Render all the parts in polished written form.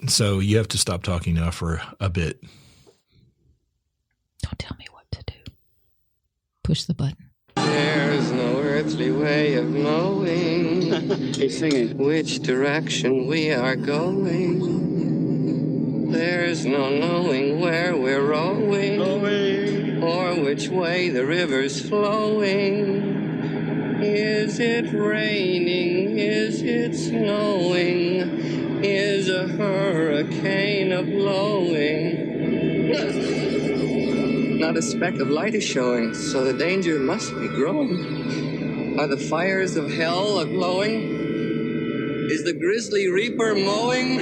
So you have to stop talking now for a bit. Don't tell me what to do. Push the button. There's no earthly way of knowing He's singing. which direction we are going. There's no knowing where we're rowing or which way the river's flowing. Is it raining? Is it snowing? Is a hurricane a-blowing? Not a speck of light is showing, so the danger must be growing. Are the fires of hell a-glowing? Is the grisly reaper mowing?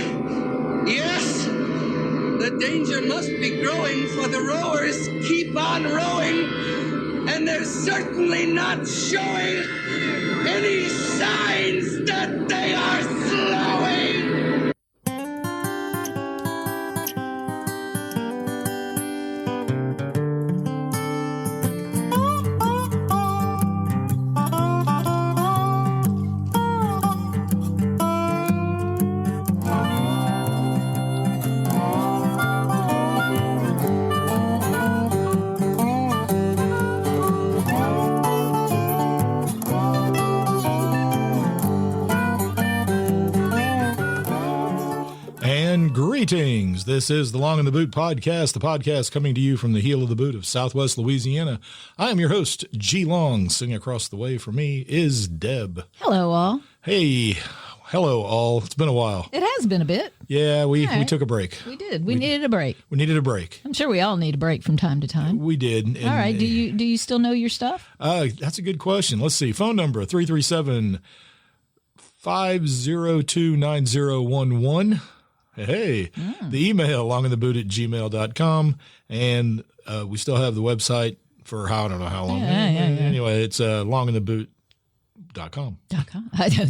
Yes! The danger must be growing, for the rowers keep on rowing, and they're certainly not showing any signs that they are slowing! Greetings. This is the Long in the Boot podcast, the podcast coming to you from the heel of the boot of Southwest Louisiana. I am your host, G. Long. Sitting across the way from me is Deb. Hello, all. Hey, hello, all. It's been a while. It has been a bit. Yeah, we took a break. We did. We needed a break. We needed a break. I'm sure we all need a break from time to time. We did. And, all right. Do you still know your stuff? That's a good question. Let's see. Phone number 337-502-9011. Hey, The email, longintheboot@gmail.com. And we still have the website for I don't know how long. Yeah. Anyway, it's longintheboot.com.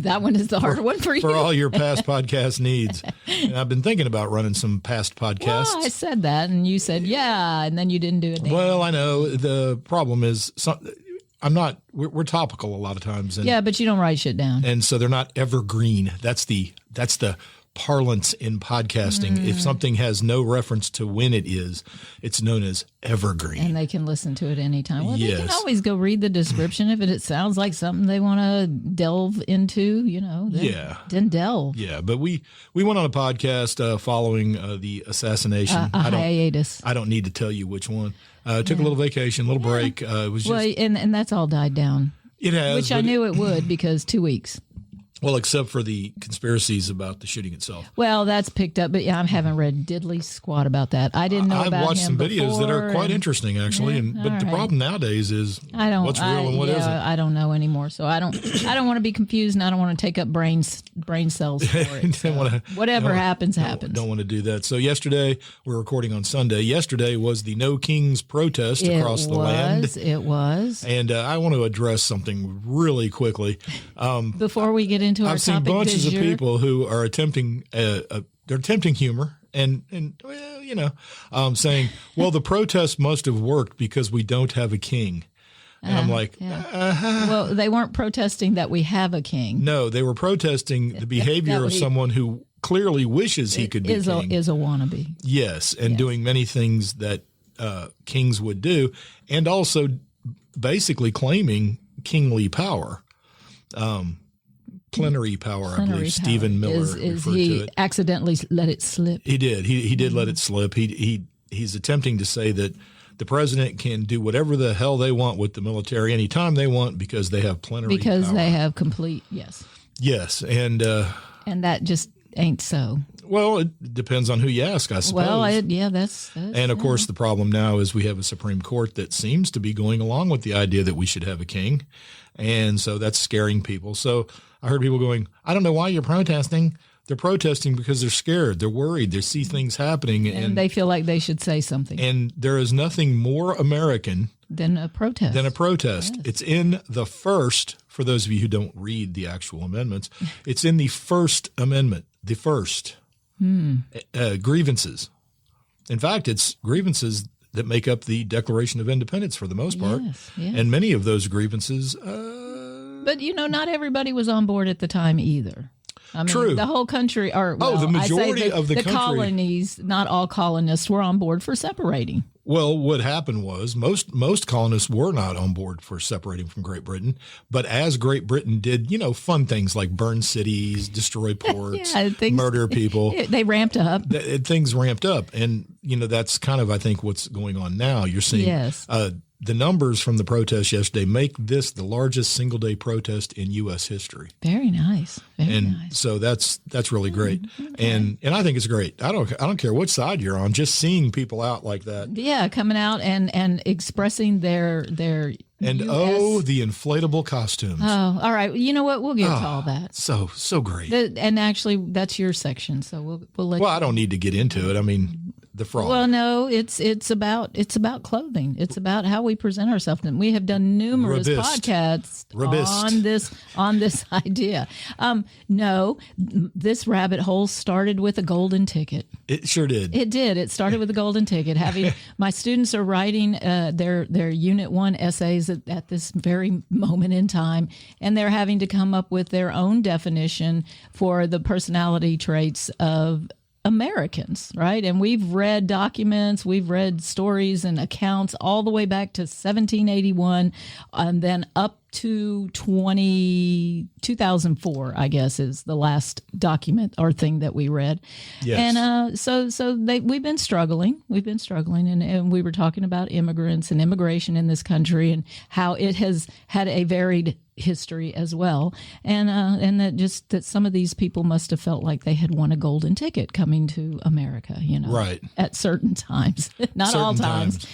That one is the hard one for you. For all your past podcast needs. And I've been thinking about running some past podcasts. Well, I said that, and you said, yeah, and then you didn't do it. Well, I know. The problem is we're topical a lot of times. And, yeah, but you don't write shit down. And so they're not evergreen. That's the parlance in podcasting. If something has no reference to when it is, it's known as evergreen. And they can listen to it anytime. Well, yes. They can always go read the description. If it sounds like something they want to delve into, then delve. Yeah, but we went on a podcast following the assassination. Hiatus. I don't need to tell you which one. Took a little vacation, a little break. It was just, and that's all died down. It has. Which I knew it would because 2 weeks. Well, except for the conspiracies about the shooting itself. Well, that's picked up, but I haven't read diddly squat about that. I didn't know about him I've watched some videos before, that are quite interesting, actually. But the problem nowadays is what's real and what isn't. I don't know anymore, so I don't want to be confused, and I don't want to take up brain cells for it. So whatever happens. Don't want to do that. So yesterday, we're recording on Sunday. Yesterday was the No Kings protest across the land. It was. And I want to address something really quickly. Before we get into our I've seen bunches of people who are attempting they're attempting humor and saying, well, the protest must have worked because we don't have a king. And I'm like, well, they weren't protesting that we have a king. No, they were protesting the behavior of someone who clearly wishes he could be king. Is a wannabe. Yes, and doing many things that kings would do, and also basically claiming kingly power. Plenary power, I believe Stephen Miller referred to it. Accidentally let it slip. He did. He did let it slip. He's attempting to say that the president can do whatever the hell they want with the military anytime they want because they have plenary power. Because they have complete, yes. Yes, and that just ain't so. Well, it depends on who you ask, I suppose. Well, that's and of course, the problem now is we have a Supreme Court that seems to be going along with the idea that we should have a king, and so that's scaring people. So I heard people going, I don't know why you're protesting. They're protesting because they're scared. They're worried. They see things happening. And they feel like they should say something. And there is nothing more American than a protest. Yes. It's in the first, for those of you who don't read the actual amendments, it's in the First Amendment, the first. Grievances. In fact, it's grievances that make up the Declaration of Independence for the most part. Yes. And many of those grievances. But, not everybody was on board at the time either. I mean, True. the whole country, or the majority of the country. colonies, not all colonists, were on board for separating. Well, what happened was most colonists were not on board for separating from Great Britain. But as Great Britain did, fun things like burn cities, destroy ports, murder people, they ramped up. Things ramped up. And, that's kind of, I think, what's going on now. You're seeing the numbers from the protest yesterday make this the largest single day protest in U.S. history. Very nice. Very nice. So that's really great. Okay. And I think it's great. I don't care what side you're on, just seeing people out like that. Yeah, coming out and expressing their And the inflatable costumes. Oh, all right. You know what? We'll get to all that. So great. And actually, that's your section, so we'll let. Well, I don't need to get into it. I mean, the frog. Well, no, it's about clothing. It's about how we present ourselves, and we have done numerous podcasts on this idea. No, this rabbit hole started with a golden ticket. It sure did. It did. It started with a golden ticket. Having my students are writing their Unit 1 essays at this very moment in time, and they're having to come up with their own definition for the personality traits of Americans, right? And we've read documents, we've read stories and accounts all the way back to 1781, and then up to 2004, I guess, is the last document or thing that we read. Yes. And we've been struggling, and we were talking about immigrants and immigration in this country and how it has had a varied history as well, and that some of these people must have felt like they had won a golden ticket coming to America, right, at certain times, not all times.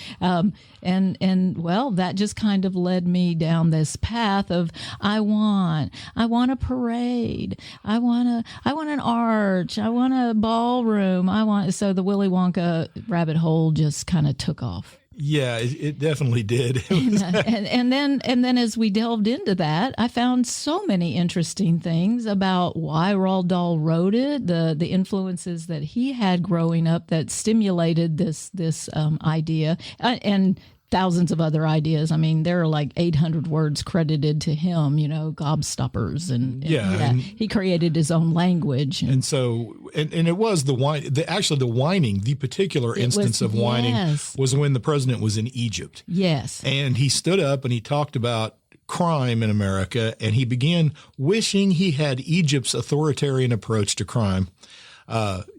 And well, that just kind of led me down this path of I want a parade, I want an arch, I want a ballroom, so the Willy Wonka rabbit hole just kind of took off. Yeah, it definitely did. And then as we delved into that, I found so many interesting things about why Roald Dahl wrote it, the influences that he had growing up that stimulated this idea, and thousands of other ideas. I mean, there are like 800 words credited to him, gobstoppers. And he created his own language. And so, and it was the whining, the particular instance of whining was when the president was in Egypt. Yes. And he stood up and he talked about crime in America, and he began wishing he had Egypt's authoritarian approach to crime.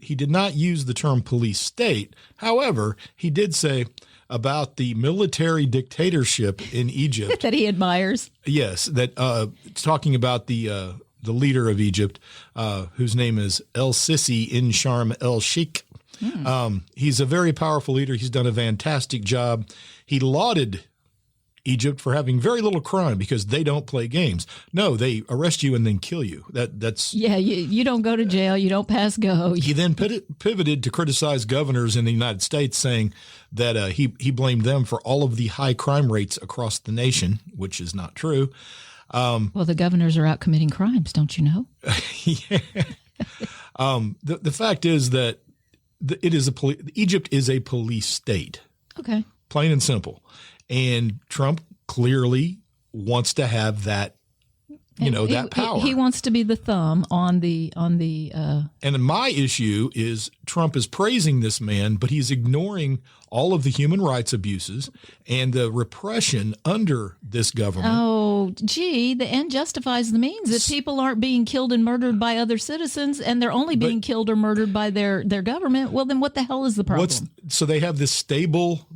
He did not use the term police state. However, he did say about the military dictatorship in Egypt that he admires. Yes, that talking about the leader of Egypt, whose name is El Sisi in Sharm El Sheikh. He's a very powerful leader. He's done a fantastic job. He lauded Egypt for having very little crime because they don't play games. No, they arrest you and then kill you. That's you don't go to jail. You don't pass go. He then pivoted to criticize governors in the United States, saying that he blamed them for all of the high crime rates across the nation, which is not true. Well, the governors are out committing crimes, don't you know? Yeah. The fact is that Egypt is a police state. Okay. Plain and simple. And Trump clearly wants to have that, that power. He wants to be the thumb on the. And my issue is Trump is praising this man, but he's ignoring all of the human rights abuses and the repression under this government. Oh, gee, the end justifies the means. If people aren't being killed and murdered by other citizens and they're only being killed or murdered by their government, well, then what the hell is the problem? So they have this stable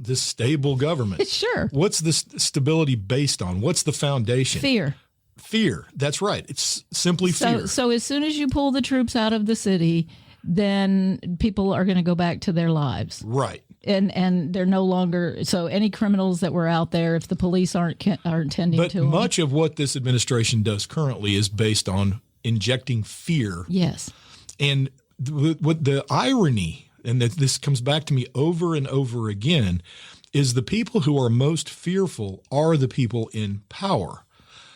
government. Sure. What's the stability based on? What's the foundation? Fear. That's right. It's simply fear. So as soon as you pull the troops out of the city, then people are going to go back to their lives. Right. And they're no longer, so any criminals that were out there, if the police aren't tending to them. But much of what this administration does currently is based on injecting fear. Yes. And what the irony, and this comes back to me over and over again, is the people who are most fearful are the people in power.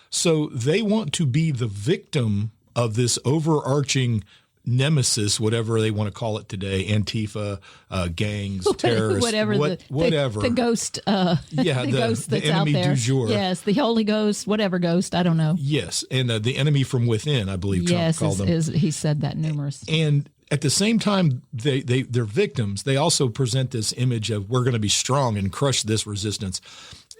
So they want to be the victim of this overarching nemesis, whatever they want to call it today, Antifa, gangs, terrorists, whatever the ghost, the ghost that's the out enemy there. du jour. Yes, the Holy Ghost, whatever ghost, I don't know. Yes, and the enemy from within, I believe Trump called them. He said that numerous. And at the same time, they're victims. They also present this image of we're going to be strong and crush this resistance.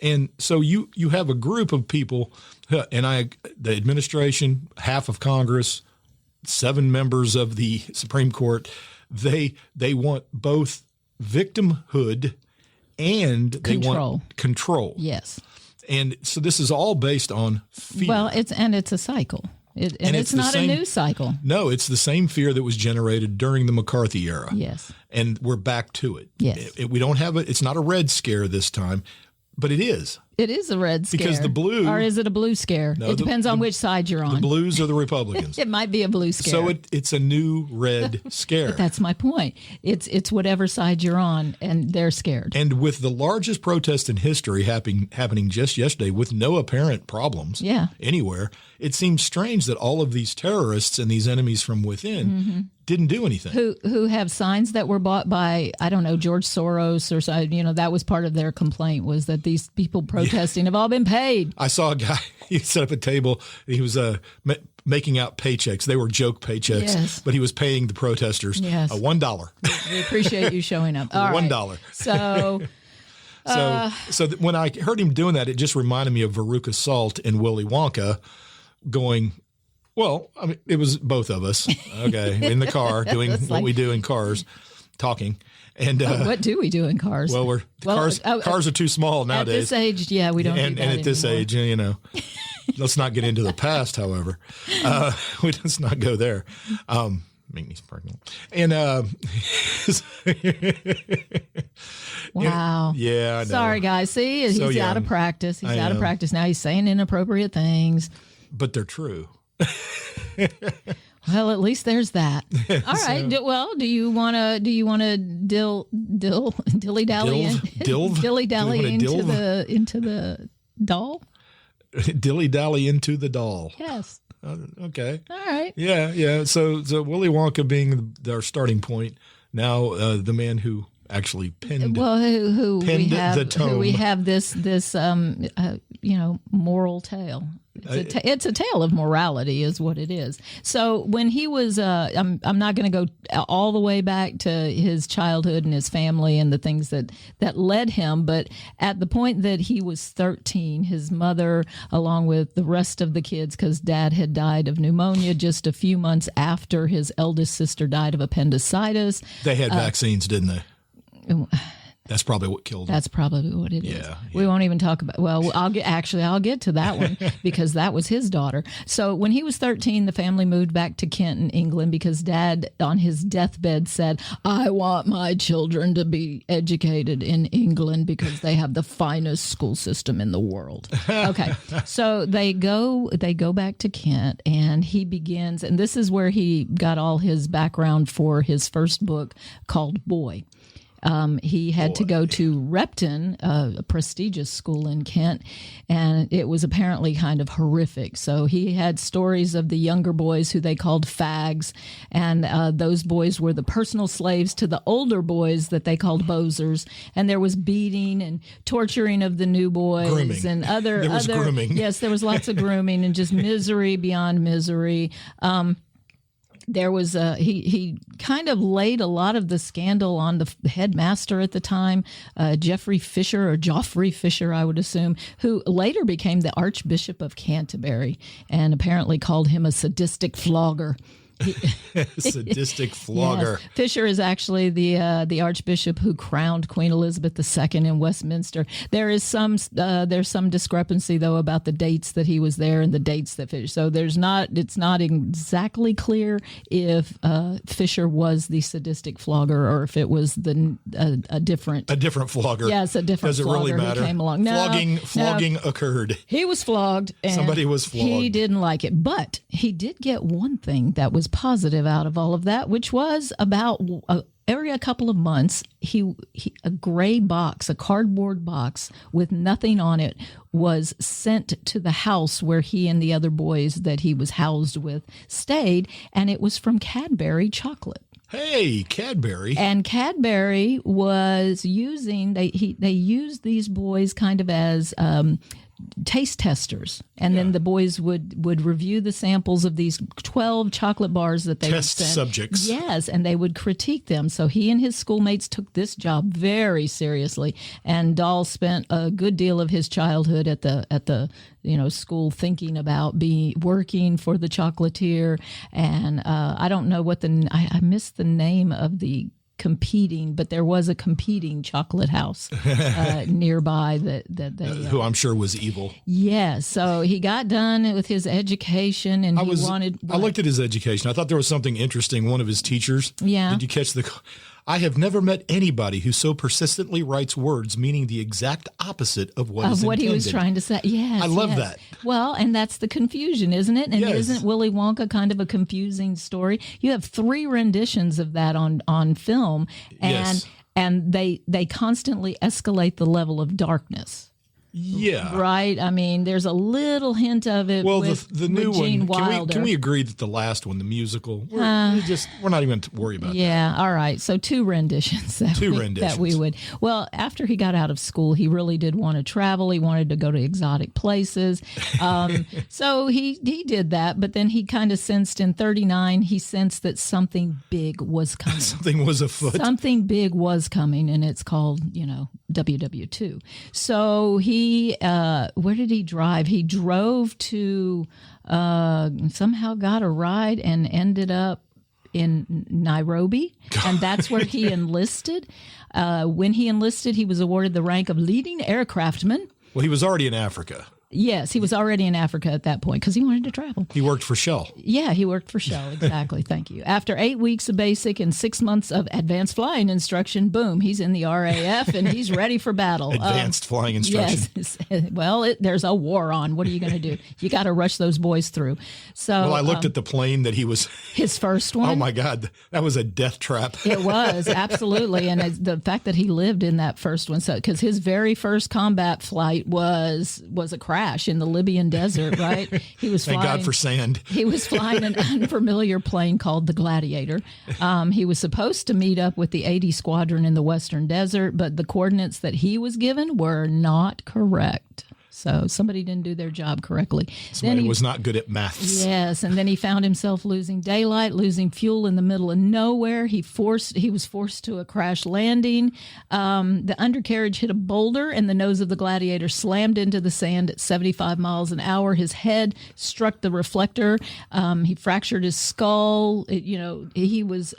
And so you have a group of people, and the administration, half of Congress, 7 members of the Supreme Court, they want both victimhood and they want control. Yes. And so this is all based on fear. Well, it's a cycle. It's not a new cycle. No, it's the same fear that was generated during the McCarthy era. Yes. And we're back to it. Yes. We don't have it's not a red scare this time, but it is. It is a red scare. Because the blue. Or is it a blue scare? No, it depends on which side you're on. The blues are the Republicans. It might be a blue scare. So it's a new red scare. But that's my point. It's whatever side you're on, and they're scared. And with the largest protest in history happening just yesterday with no apparent problems anywhere, it seems strange that all of these terrorists and these enemies from within didn't do anything. Who have signs that were bought by, I don't know, George Soros or something. That was part of their complaint, was that these people protesting have all been paid. I saw a guy, he set up a table, and he was making out paychecks. They were joke paychecks, but he was paying the protesters $1. We appreciate you showing up. All $1. Right. So when I heard him doing that, it just reminded me of Veruca Salt in Willy Wonka going, well, I mean, it was both of us, in the car doing what we do in cars, talking. And what do we do in cars? Well, cars are too small nowadays. At this age, we don't. And at this age, let's not get into the past. However, let's not go there. Make me pregnant. And wow. Yeah. I know. Sorry, guys. See, he's out of practice. He's out of practice now. He's saying inappropriate things. But they're true. Well, at least there's that. All right. Well, do you want to dilly dally into the doll? Dilly dally into the doll. Yes. Okay. All right. Yeah. So Willy Wonka being our starting point. Now, the man who actually penned the tome. Who we have this moral tale. It's a tale of morality, is what it is. So when he was, I'm not going to go all the way back to his childhood and his family and the things that led him, but at the point that he was 13, his mother, along with the rest of the kids, because Dad had died of pneumonia just a few months after his eldest sister died of appendicitis. They had vaccines, didn't they? That's probably what killed him. That's probably what it is. Yeah. We won't even talk about. Well, I'll get to that one because that was his daughter. So when he was 13, the family moved back to Kent in England because Dad, on his deathbed, said, "I want my children to be educated in England because they have the finest school system in the world." Okay, so they go back to Kent, and he begins, and this is where he got all his background for his first book called Boy. He had to go to Repton, a prestigious school in Kent, and it was apparently kind of horrific. So he had stories of the younger boys who they called fags, and those boys were the personal slaves to the older boys that they called bozers. And there was beating and torturing of the new boys. Grooming. And other grooming. Yes, there was lots of grooming and just misery beyond misery. There was he kind of laid a lot of the scandal on the headmaster at the time, Geoffrey Fisher, I would assume, who later became the Archbishop of Canterbury and apparently called him a sadistic flogger. Sadistic flogger. Yes. Fisher is actually the Archbishop who crowned Queen Elizabeth II in Westminster. There's some discrepancy though about the dates that he was there and the dates that Fisher. So it's not exactly clear if Fisher was the sadistic flogger or if it was a different flogger. Yes, a different. Does it flogger really matter? Who came along. Flogging occurred. He was flogged. And somebody was flogged. He didn't like it, but he did get one thing that was positive out of all of that, which was about every couple of months, a gray box, a cardboard box with nothing on it, was sent to the house where he and the other boys that he was housed with stayed, and it was from Cadbury chocolate. Hey, Cadbury. And Cadbury was using, they used these boys kind of as taste testers. And then the boys would review the samples of these 12 chocolate bars that they test would send. subjects. Yes, and they would critique them. So he and his schoolmates took this job very seriously. And Dahl spent a good deal of his childhood at the school thinking about working for the chocolatier. And I don't know what I missed the name of the competing, but there was a competing chocolate house nearby that they who I'm sure was evil. Yeah, so he got done with his education, and I looked at his education. I thought there was something interesting. One of his teachers. Yeah. Did you catch I have never met anybody who so persistently writes words meaning the exact opposite of what he was trying to say. Yes, I love that. Well, and that's the confusion, isn't it? And isn't Willy Wonka kind of a confusing story? You have 3 renditions of that on film, and they constantly escalate the level of darkness. Yeah. Right? I mean, there's a little hint of it with the new Gene one, Wilder. can we agree that the last one, the musical, we're not even going to worry about that. Yeah, all right. So 2 renditions. That we would. Well, after he got out of school, he really did want to travel. He wanted to go to exotic places. So he did that, but then he kind of sensed in 1939, he sensed that something big was coming. Something was afoot. Something big was coming, and it's called, WW2. So where did he drive? He drove to, somehow got a ride and ended up in Nairobi, and that's where he enlisted. When he enlisted, he was awarded the rank of leading aircraftman. Well, he was already in Africa. Yes, he was already in Africa at that point because he wanted to travel. He worked for Shell. Yeah, he worked for Shell. Exactly. Thank you. After 8 weeks of basic and 6 months of advanced flying instruction, boom, he's in the RAF and he's ready for battle. Advanced flying instruction. Yes. Well, there's a war on. What are you going to do? You got to rush those boys through. So, well, I looked at the plane that he was. His first one. Oh my God, that was a death trap. It was, absolutely, and the fact that he lived in that first one, so because his very first combat flight was a crash in the Libyan desert, right? He was Thank God for sand. He was flying an unfamiliar plane called the Gladiator. He was supposed to meet up with the 80 Squadron in the Western Desert, but the coordinates that he was given were not correct. So somebody didn't do their job correctly. Somebody was not good at maths. Yes, and then he found himself losing daylight, losing fuel in the middle of nowhere. He was forced to a crash landing. The undercarriage hit a boulder, and the nose of the Gladiator slammed into the sand at 75 miles an hour. His head struck the reflector. He fractured his skull. He was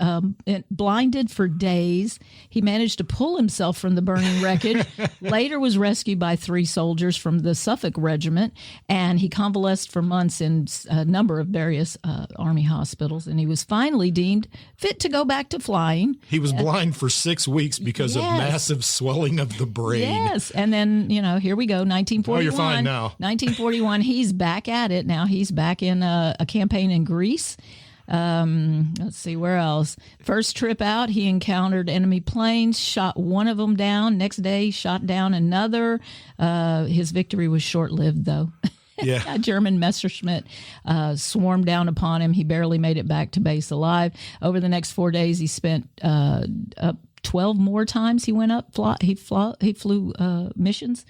blinded for days. He managed to pull himself from the burning wreckage. Later was rescued by 3 soldiers from the Suffolk Regiment, and he convalesced for months in a number of various Army hospitals, and he was finally deemed fit to go back to flying. He was blind for 6 weeks because of massive swelling of the brain. Yes, and then, here we go, 1941. Oh, you're fine now. 1941, he's back at it now. He's back in a campaign in Greece. Let's see, where else? First trip out, he encountered enemy planes, shot one of them down. Next day, shot down another. His victory was short-lived, though. Yeah. A German Messerschmitt swarmed down upon him. He barely made it back to base alive. Over the next 4 days, he spent 12 more times he went up. He flew missions,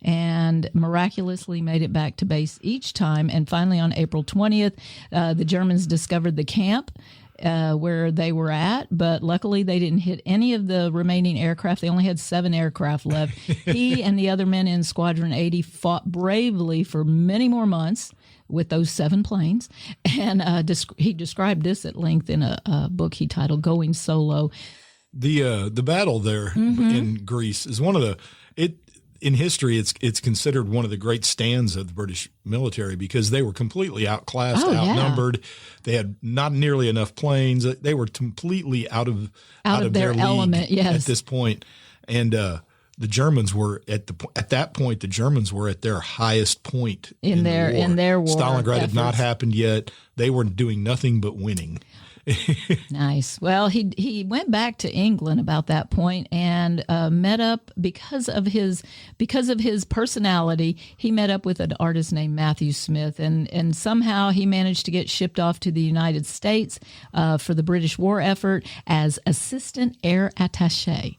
and miraculously made it back to base each time. And finally, on April 20th, the Germans discovered the camp where they were at, but luckily they didn't hit any of the remaining aircraft. They only had 7 aircraft left. He and the other men in Squadron 80 fought bravely for many more months with those 7 planes. And he described this at length in a book he titled Going Solo. The battle there in Greece is one of the in history, it's considered one of the great stands of the British military because they were completely outclassed, outnumbered. They had not nearly enough planes. They were completely out of their element. Yes, at this point, and the Germans were at that point. The Germans were at their highest point in their war. Stalingrad had not happened yet. They were doing nothing but winning. Nice. Well, he went back to England about that point and met up because of his personality. He met up with an artist named Matthew Smith, and somehow he managed to get shipped off to the United States for the British war effort as assistant air attaché.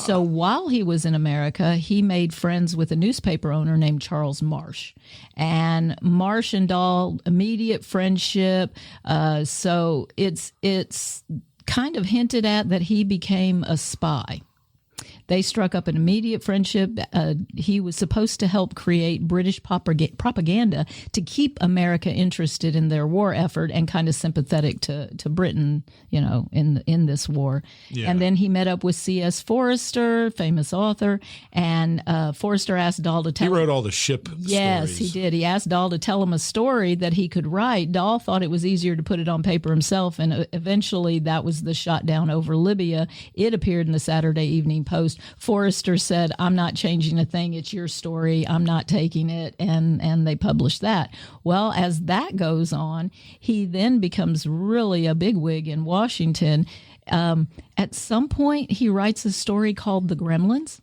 So while he was in America, he made friends with a newspaper owner named Charles Marsh, and Marsh and Dahl immediate friendship. So it's kind of hinted at that he became a spy. They struck up an immediate friendship. He was supposed to help create British propaganda to keep America interested in their war effort and kind of sympathetic to Britain, in this war. Yeah. And then he met up with C.S. Forester, famous author, and Forester asked Dahl to tell him. He wrote all the ship Yes, stories. he did. He asked Dahl to tell him a story that he could write. Dahl thought it was easier to put it on paper himself, and eventually that was the shot down over Libya. It appeared in the Saturday Evening Post. Forrester said, "I'm not changing a thing. It's your story. I'm not taking it." And they published that. Well, as that goes on, he then becomes really a bigwig in Washington. At some point, he writes a story called The Gremlins.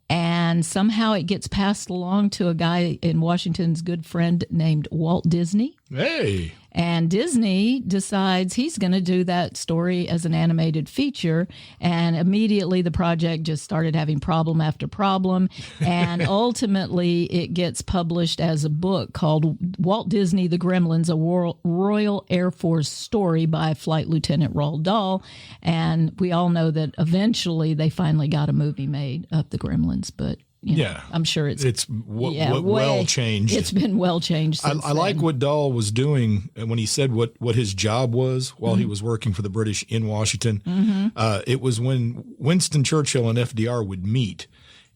And somehow it gets passed along to a guy in Washington's good friend named Walt Disney. Hey. And Disney decides he's going to do that story as an animated feature. And immediately the project just started having problem after problem. And ultimately it gets published as a book called Walt Disney, The Gremlins, a Royal Air Force story by Flight Lieutenant Roald Dahl. And we all know that eventually they finally got a movie made of The Gremlins. But I'm sure it's well changed. It's been well changed since I like what Dahl was doing when he said what his job was while he was working for the British in Washington. It was when Winston Churchill and FDR would meet.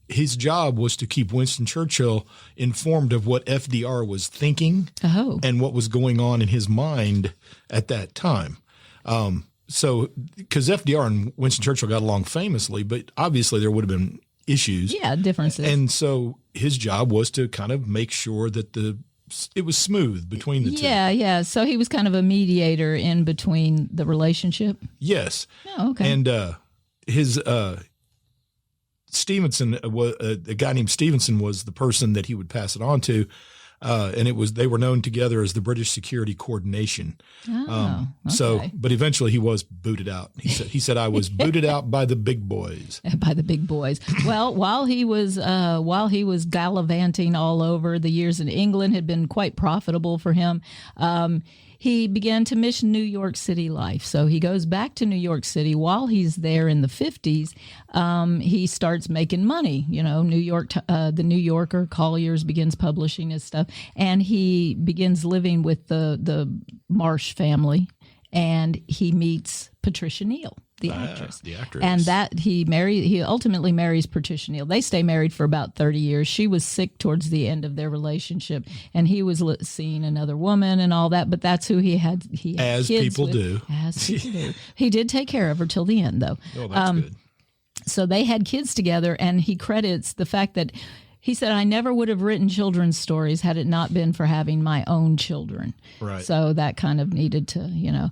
His job was to keep Winston Churchill informed of what FDR was thinking and what was going on in his mind at that time. So because FDR and Winston Churchill got along famously, but obviously there would have been issues. Yeah, differences. And so his job was to kind of make sure that it was smooth between the two. Yeah. So he was kind of a mediator in between the relationship. Yes. Oh, okay. And his Stevenson, a guy named Stevenson was the person that he would pass it on to. And they were known together as the British Security Coordination. Okay. But eventually he was booted out. He said I was booted out by the big boys. By the big boys. Well, while he was gallivanting all over, the years in England had been quite profitable for him. He began to miss New York City life. So he goes back to New York City. While he's there in the 50s, he starts making money. The New Yorker, Collier's begins publishing his stuff. And he begins living with the Marsh family. And he meets Patricia Neal, the actress. The actress. And he ultimately marries Patricia Neal. They stay married for about 30 years. She was sick towards the end of their relationship, and he was seeing another woman and all that, but that's who he had As kids people with. do. As people do. He did take care of her till the end, though. Oh, that's good. So they had kids together, and he credits the fact that he said, "I never would have written children's stories had it not been for having my own children." Right. So that kind of needed to,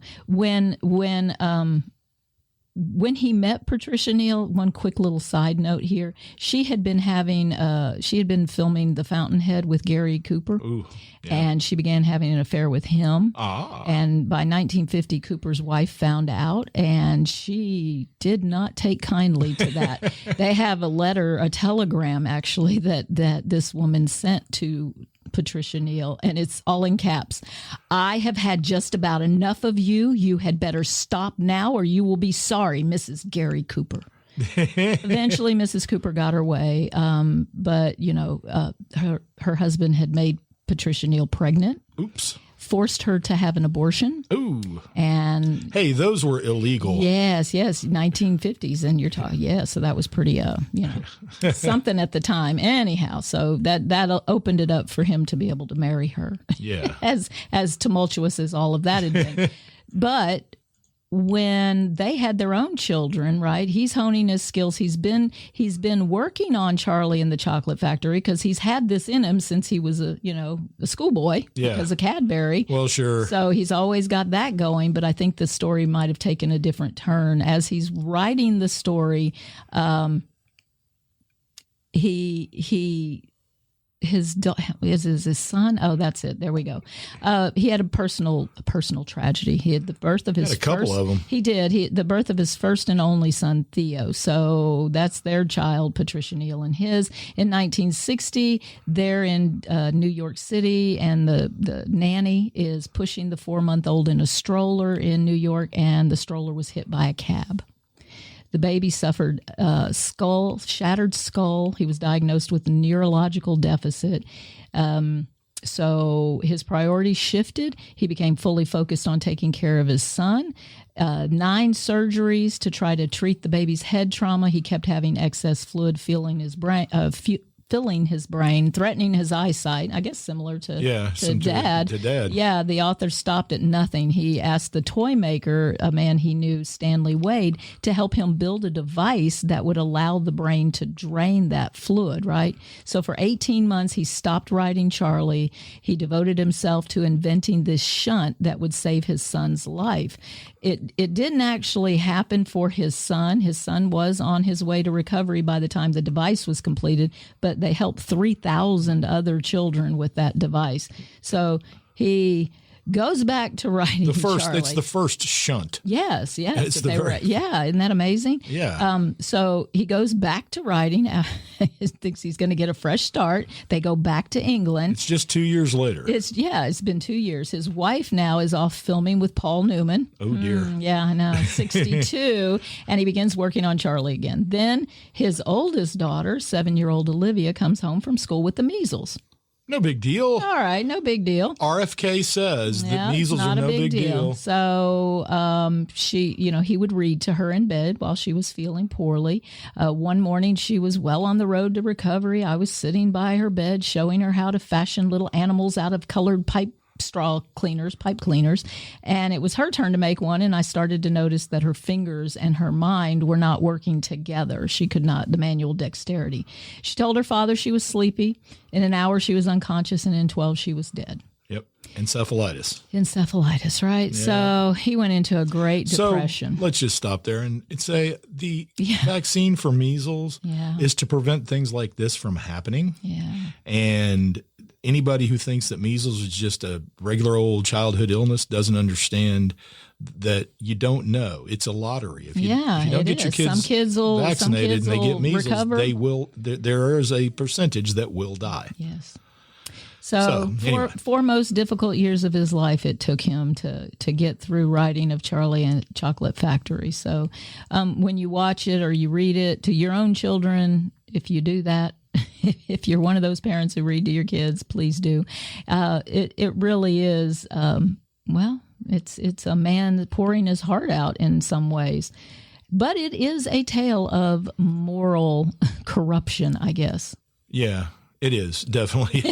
when he met Patricia Neal, one quick little side note here, she had been filming The Fountainhead with Gary Cooper. Ooh, yeah. And she began having an affair with him. And by 1950, Cooper's wife found out, and she did not take kindly to that. They have a telegram actually that this woman sent to Patricia Neal, and it's all in caps. "I have had just about enough of you. You had better stop now or you will be sorry, Mrs. Gary Cooper." Eventually, Mrs. Cooper got her way, but her husband had made Patricia Neal pregnant. Oops. Forced her to have an abortion. Ooh. And hey, those were illegal. Yes, 1950s, and you're talking, so that was pretty, something at the time. Anyhow, so that opened it up for him to be able to marry her. Yeah. as tumultuous as all of that had been. But when they had their own children, right? He's honing his skills. He's been working on Charlie and the Chocolate Factory because he's had this in him since he was a schoolboy because of Cadbury. Well, sure. So he's always got that going. But I think the story might have taken a different turn as he's writing the story. His son. Oh, that's it. There we go. He had a personal tragedy. He had the birth of his had a couple of them. He did. The birth of his first and only son, Theo. So that's their child, Patricia Neal, and his. In 1960, they're in New York City, and the nanny is pushing the 4-month-old in a stroller in New York, and the stroller was hit by a cab. The baby suffered shattered skull. He was diagnosed with a neurological deficit. So his priorities shifted. He became fully focused on taking care of his son. 9 surgeries to try to treat the baby's head trauma. He kept having excess fluid filling his brain, threatening his eyesight. I guess similar to Dad. To Dad. Yeah, the author stopped at nothing. He asked the toy maker, a man he knew, Stanley Wade, to help him build a device that would allow the brain to drain that fluid, right? So for 18 months, he stopped writing Charlie. He devoted himself to inventing this shunt that would save his son's life. It didn't actually happen for his son. His son was on his way to recovery by the time the device was completed, but they helped 3,000 other children with that device. So he goes back to writing Charlie. It's the first shunt. Yes. Isn't that amazing? Yeah. So he goes back to writing. He thinks he's going to get a fresh start. They go back to England. It's just 2 years later. It's been 2 years. His wife now is off filming with Paul Newman. Oh, dear. Yeah, I know. 62. And he begins working on Charlie again. Then his oldest daughter, 7-year-old Olivia, comes home from school with the measles. No big deal. All right, no big deal. RFK says that measles are no big deal. So he would read to her in bed while she was feeling poorly. One morning, she was well on the road to recovery. I was sitting by her bed, showing her how to fashion little animals out of colored pipe cleaners, and it was her turn to make one, and I started to notice that her fingers and her mind were not working together. She could not, the manual dexterity. She told her father she was sleepy. In an hour, she was unconscious, and in 12, she was dead. Yep. Encephalitis, right? Yeah. So he went into a great depression. So let's just stop there and say the vaccine for measles is to prevent things like this from happening. Yeah. And anybody who thinks that measles is just a regular old childhood illness doesn't understand that you don't know. It's a lottery. If you don't get your kids vaccinated and they get measles, recover. They will. There is a percentage that will die. Yes. So anyway. 4 most difficult years of his life, it took him to get through writing of Charlie and Chocolate Factory. So when you watch it or you read it to your own children, if you do that, if you're one of those parents who read to your kids, please do. It really is, it's a man pouring his heart out in some ways. But it is a tale of moral corruption, I guess. Yeah. It is, definitely.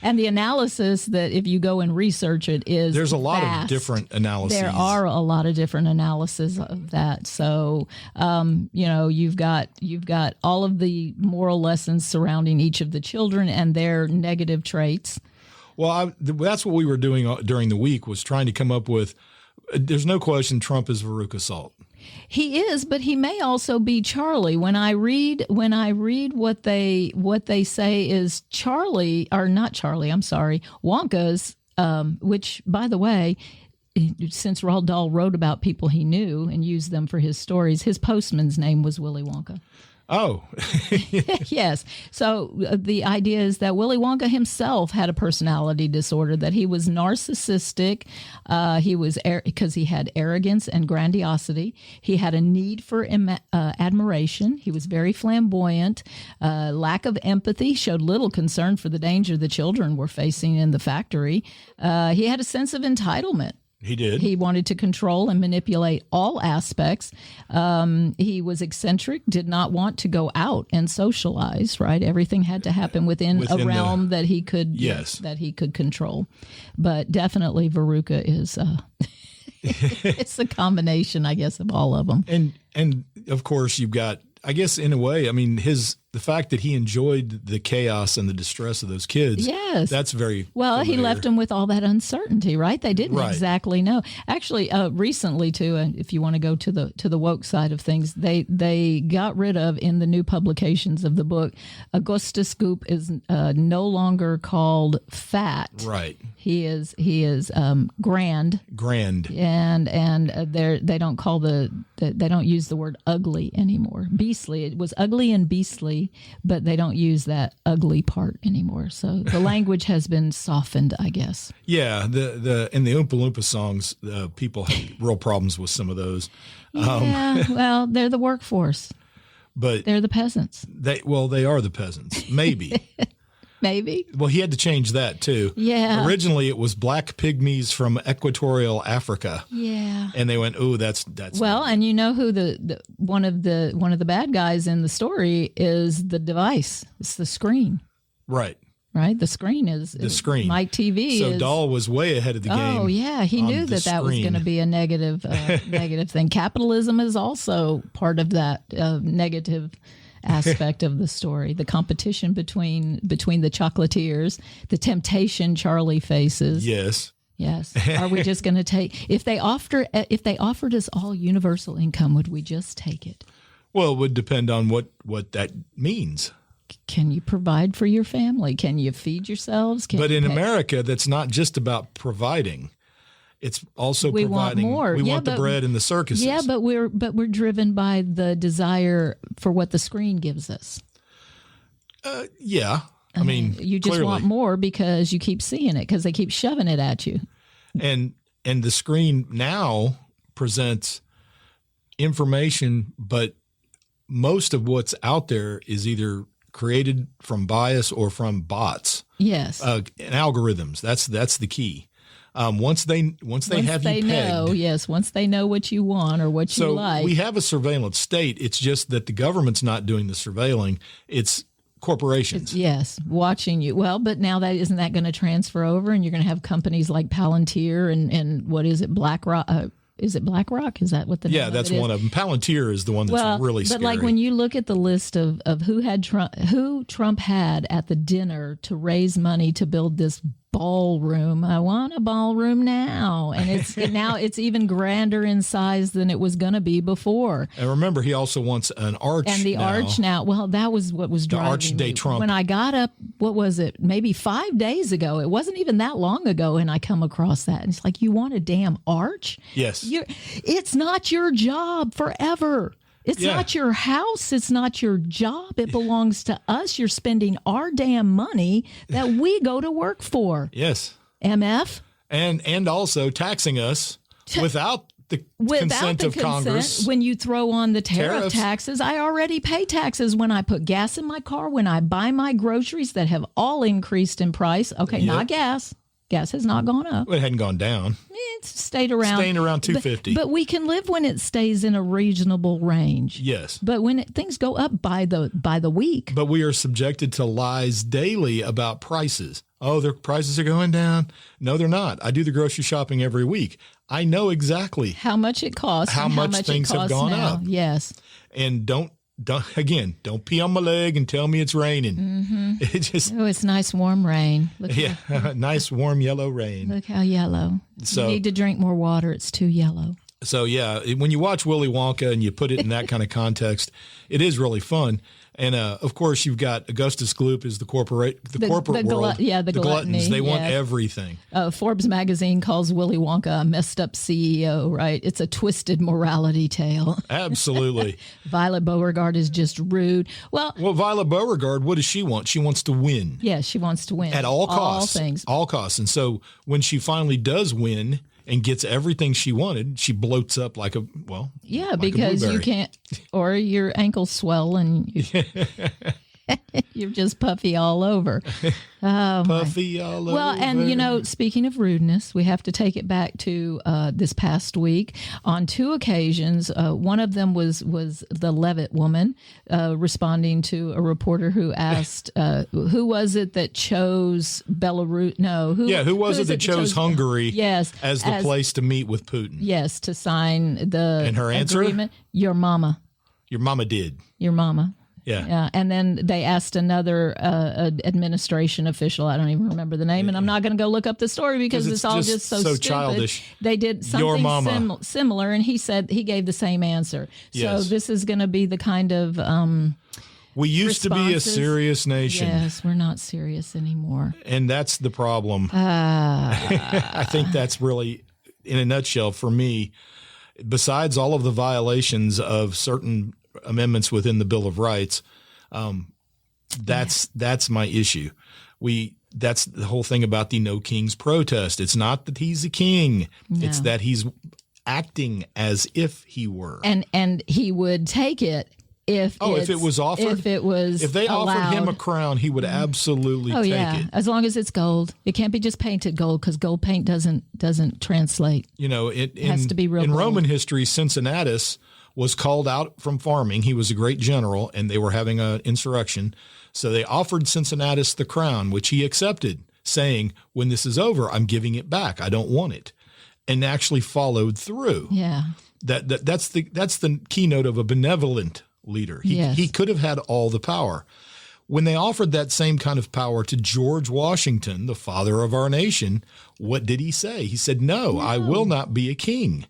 And the analysis that if you go and research it is there's a lot of different analyses. There are a lot of different analyses of that. So, you've got all of the moral lessons surrounding each of the children and their negative traits. Well, that's what we were doing during the week was trying to come up with, there's no question Trump is Veruca Salt. He is, but he may also be Charlie. When I read what they say is Charlie, or not Charlie, I'm sorry, Wonka's, which, by the way, since Roald Dahl wrote about people he knew and used them for his stories, his postman's name was Willy Wonka. Oh. Yes. So the idea is that Willy Wonka himself had a personality disorder, that he was narcissistic. He was because he had arrogance and grandiosity. He had a need for admiration. He was very flamboyant. Lack of empathy, showed little concern for the danger the children were facing in the factory. He had a sense of entitlement. He did. He wanted to control and manipulate all aspects. He was eccentric, did not want to go out and socialize, right? Everything had to happen within a realm that he could control. But definitely Veruca is It's a combination, I guess, of all of them. And of course you've got, I guess in a way, I mean, the fact that he enjoyed the chaos and the distress of those kids. Yes. That's very well, familiar. he left them with all that uncertainty, right? They didn't Right. exactly know. Actually, recently too, if you want to go to the woke side of things, they got rid of, in the new publications of the book, Augustus Goop is no longer called fat. Right. He is grand. Grand. And they don't call they don't use the word ugly anymore. Beastly. It was ugly and beastly, but they don't use that ugly part anymore. So the language has been softened, I guess. Yeah, in the Oompa Loompa songs, people have real problems with some of those. Yeah, well, they're the workforce. But They're the peasants. they are the peasants. Maybe. Maybe. Well, he had to change that too. Yeah. Originally, it was black pygmies from equatorial Africa. Yeah. And they went, "Oh, that's Well, and you know who the one of the bad guys in the story is the device. It's the screen, right." right? The screen is The screen. Mike TV. So Dahl was way ahead of the game. Oh yeah, he on knew the that was screen. going to be a negative negative thing. Capitalism is also part of that negative aspect of the story. The competition between the chocolatiers, the temptation Charlie faces. Yes. Yes. Are we just going to take if they offered us all universal income, would we just take it? Well, it would depend on what that means. Can you provide for your family? Can you feed yourselves? But in America, that's not just about providing. It's also We want providing. more. We Yeah, want the but- bread and the circuses. Yeah, but we're driven by the desire for what the screen gives us. Yeah. I mean, You just clearly. want more because you keep seeing it, because they keep shoving it at you. And the screen now presents information, but most of what's out there is either created from bias or from bots Yes. and algorithms. That's the key. Once they have once you they pegged. know, yes, once they know what you want or what So you like. we have a surveillance state. It's just that the government's not doing the surveilling. It's corporations. Yes, watching you. Well, but now isn't that going to transfer over, and you're going to have companies like Palantir and what is it, BlackRock? Is it BlackRock? Is that what the name Yeah, of that's it is? one of them. Palantir is the one that's really scary. But like when you look at the list of who Trump had at the dinner to raise money to build this ballroom. I want a ballroom now, and it's even grander in size than it was going to be before. And remember, he also wants an arch. And the arch now, well, that was what was driving Arch de me. Trump. When I got up, what was it, maybe 5 days ago, it wasn't even that long ago, and I come across that. And it's like, you want a damn arch? Yes. It's not your job forever. It's Yeah. not your house. It's not your job. It belongs to us. You're spending our damn money that we go to work for. Yes. MF? And also taxing us without the consent of Congress. When you throw on the tariff Tariffs. taxes, I already pay taxes when I put gas in my car, when I buy my groceries that have all increased in price. Okay, Yep. not gas. Gas has not gone up. It hadn't gone down. It's stayed around. Staying around $2.50. But we can live when it stays in a reasonable range. Yes. But when things go up by the week, But we are subjected to lies daily about prices. Oh, their prices are going down. No, they're not. I do the grocery shopping every week. I know exactly. how much it costs, How and much how much things it have costs gone now. up. Yes. And don't pee on my leg and tell me it's raining. Mm-hmm. It just, Oh, it's nice warm rain. Look, yeah, nice warm yellow rain. look how yellow. So- You need to drink more water. It's too yellow. So yeah, when you watch Willy Wonka and you put it in that kind of context, it is really fun. And of course, you've got Augustus Gloop is the corporate world. the gluttons. gluttony, They want yes. everything. Forbes magazine calls Willy Wonka a messed up CEO, right? It's a twisted morality tale. Absolutely. Violet Beauregard is just rude. Well, Well, Violet Beauregard, what does she want? She wants to win yeah, she wants to win. at all costs. All things. All costs. And so when she finally does win and gets everything she wanted, she bloats up like a Yeah, like a because you blueberry. can't, or your ankles swell and You're just puffy all over. Oh, Puffy all over. Well, and speaking of rudeness, we have to take it back to this past week. On 2 occasions, one of them was the Levitt woman responding to a reporter who asked, "Who was it that chose Belarus?" No, who was it that chose Hungary? Yes, as the place to meet with Putin. Yes, to sign the and her answer, agreement. Your mama. Your mama did. Your mama. Yeah. And then they asked another administration official. I don't even remember the name, and I'm not going to go look up the story because it's all just so stupid. Childish. They did something similar, and he gave the same answer. Yes. So this is going to be the kind of we used responses. to be a serious nation. Yes, we're not serious anymore. And that's the problem. I think that's really, in a nutshell, for me, besides all of the violations of certain amendments within the Bill of Rights, that's my issue. That's the whole thing about the No King's protest. It's not that he's a king. No. It's that he's acting as if he were. And he would take it if it was offered. If they offered him a crown, he would absolutely take it. As long as it's gold. It can't be just painted gold because gold paint doesn't translate. It has to be real in gold. Roman history, Cincinnatus was called out from farming. He was a great general, and they were having an insurrection. So they offered Cincinnatus the crown, which he accepted, saying, when this is over, I'm giving it back. I don't want it. And actually followed through. Yeah. That's the keynote of a benevolent leader. He could have had all the power. When they offered that same kind of power to George Washington, the father of our nation, what did he say? He said, no, I will not be a king.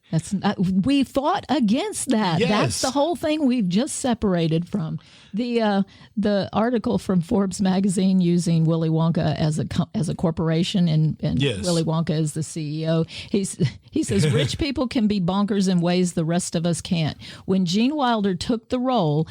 We fought against that. Yes. That's the whole thing we've just separated from. The article from Forbes magazine using Willy Wonka as a corporation and yes. Willy Wonka as the CEO. He says rich people can be bonkers in ways the rest of us can't. When Gene Wilder took the role,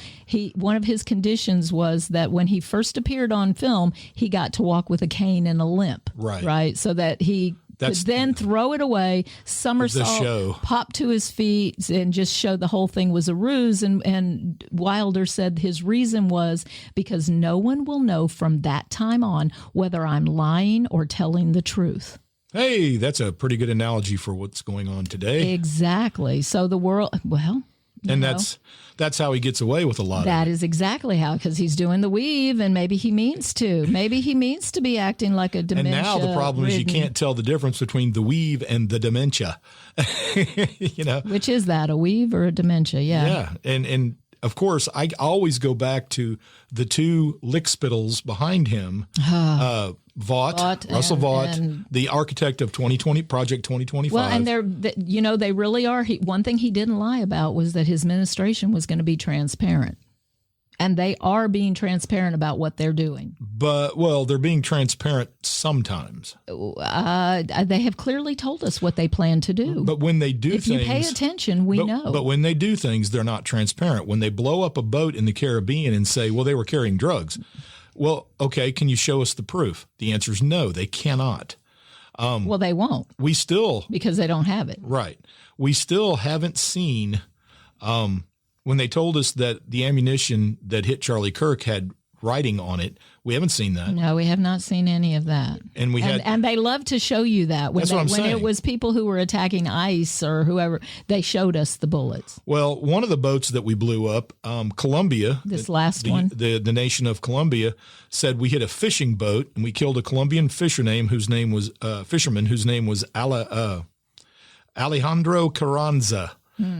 one of his conditions was that when he first appeared on film, he got to walk with a cane and a limp. Right. So that he could then throw it away, somersault, pop to his feet, and just show the whole thing was a ruse. And Wilder said his reason was because no one will know from that time on whether I'm lying or telling the truth. Hey, that's a pretty good analogy for what's going on today. Exactly. So the world, that's how he gets away with a lot of it. That is exactly how, because he's doing the weave, and maybe he means to. Maybe he means to be acting like a dementia. And now the problem is you can't tell the difference between the weave and the dementia. Which is that, a weave or a dementia? Yeah. Yeah. And of course, I always go back to the 2 lickspittles behind him, Russell Vought, the architect of Project 2025. Well, and they really are. One thing he didn't lie about was that his administration was going to be transparent. And they are being transparent about what they're doing. But, they're being transparent sometimes. They have clearly told us what they plan to do. But when they do if things... If you pay attention, we know. But when they do things, they're not transparent. When they blow up a boat in the Caribbean and say, well, they were carrying drugs. Well, okay, can you show us the proof? The answer is no, they cannot. They won't. Because they don't have it. Right. We still haven't seen... when they told us that the ammunition that hit Charlie Kirk had writing on it, we haven't seen that. No, we have not seen any of that. And they love to show you that. When it was people who were attacking ICE or whoever, they showed us the bullets. Well, one of the boats that we blew up, Colombia, the nation of Colombia, said we hit a fishing boat and we killed a Colombian fisherman whose name was Alejandro Carranza.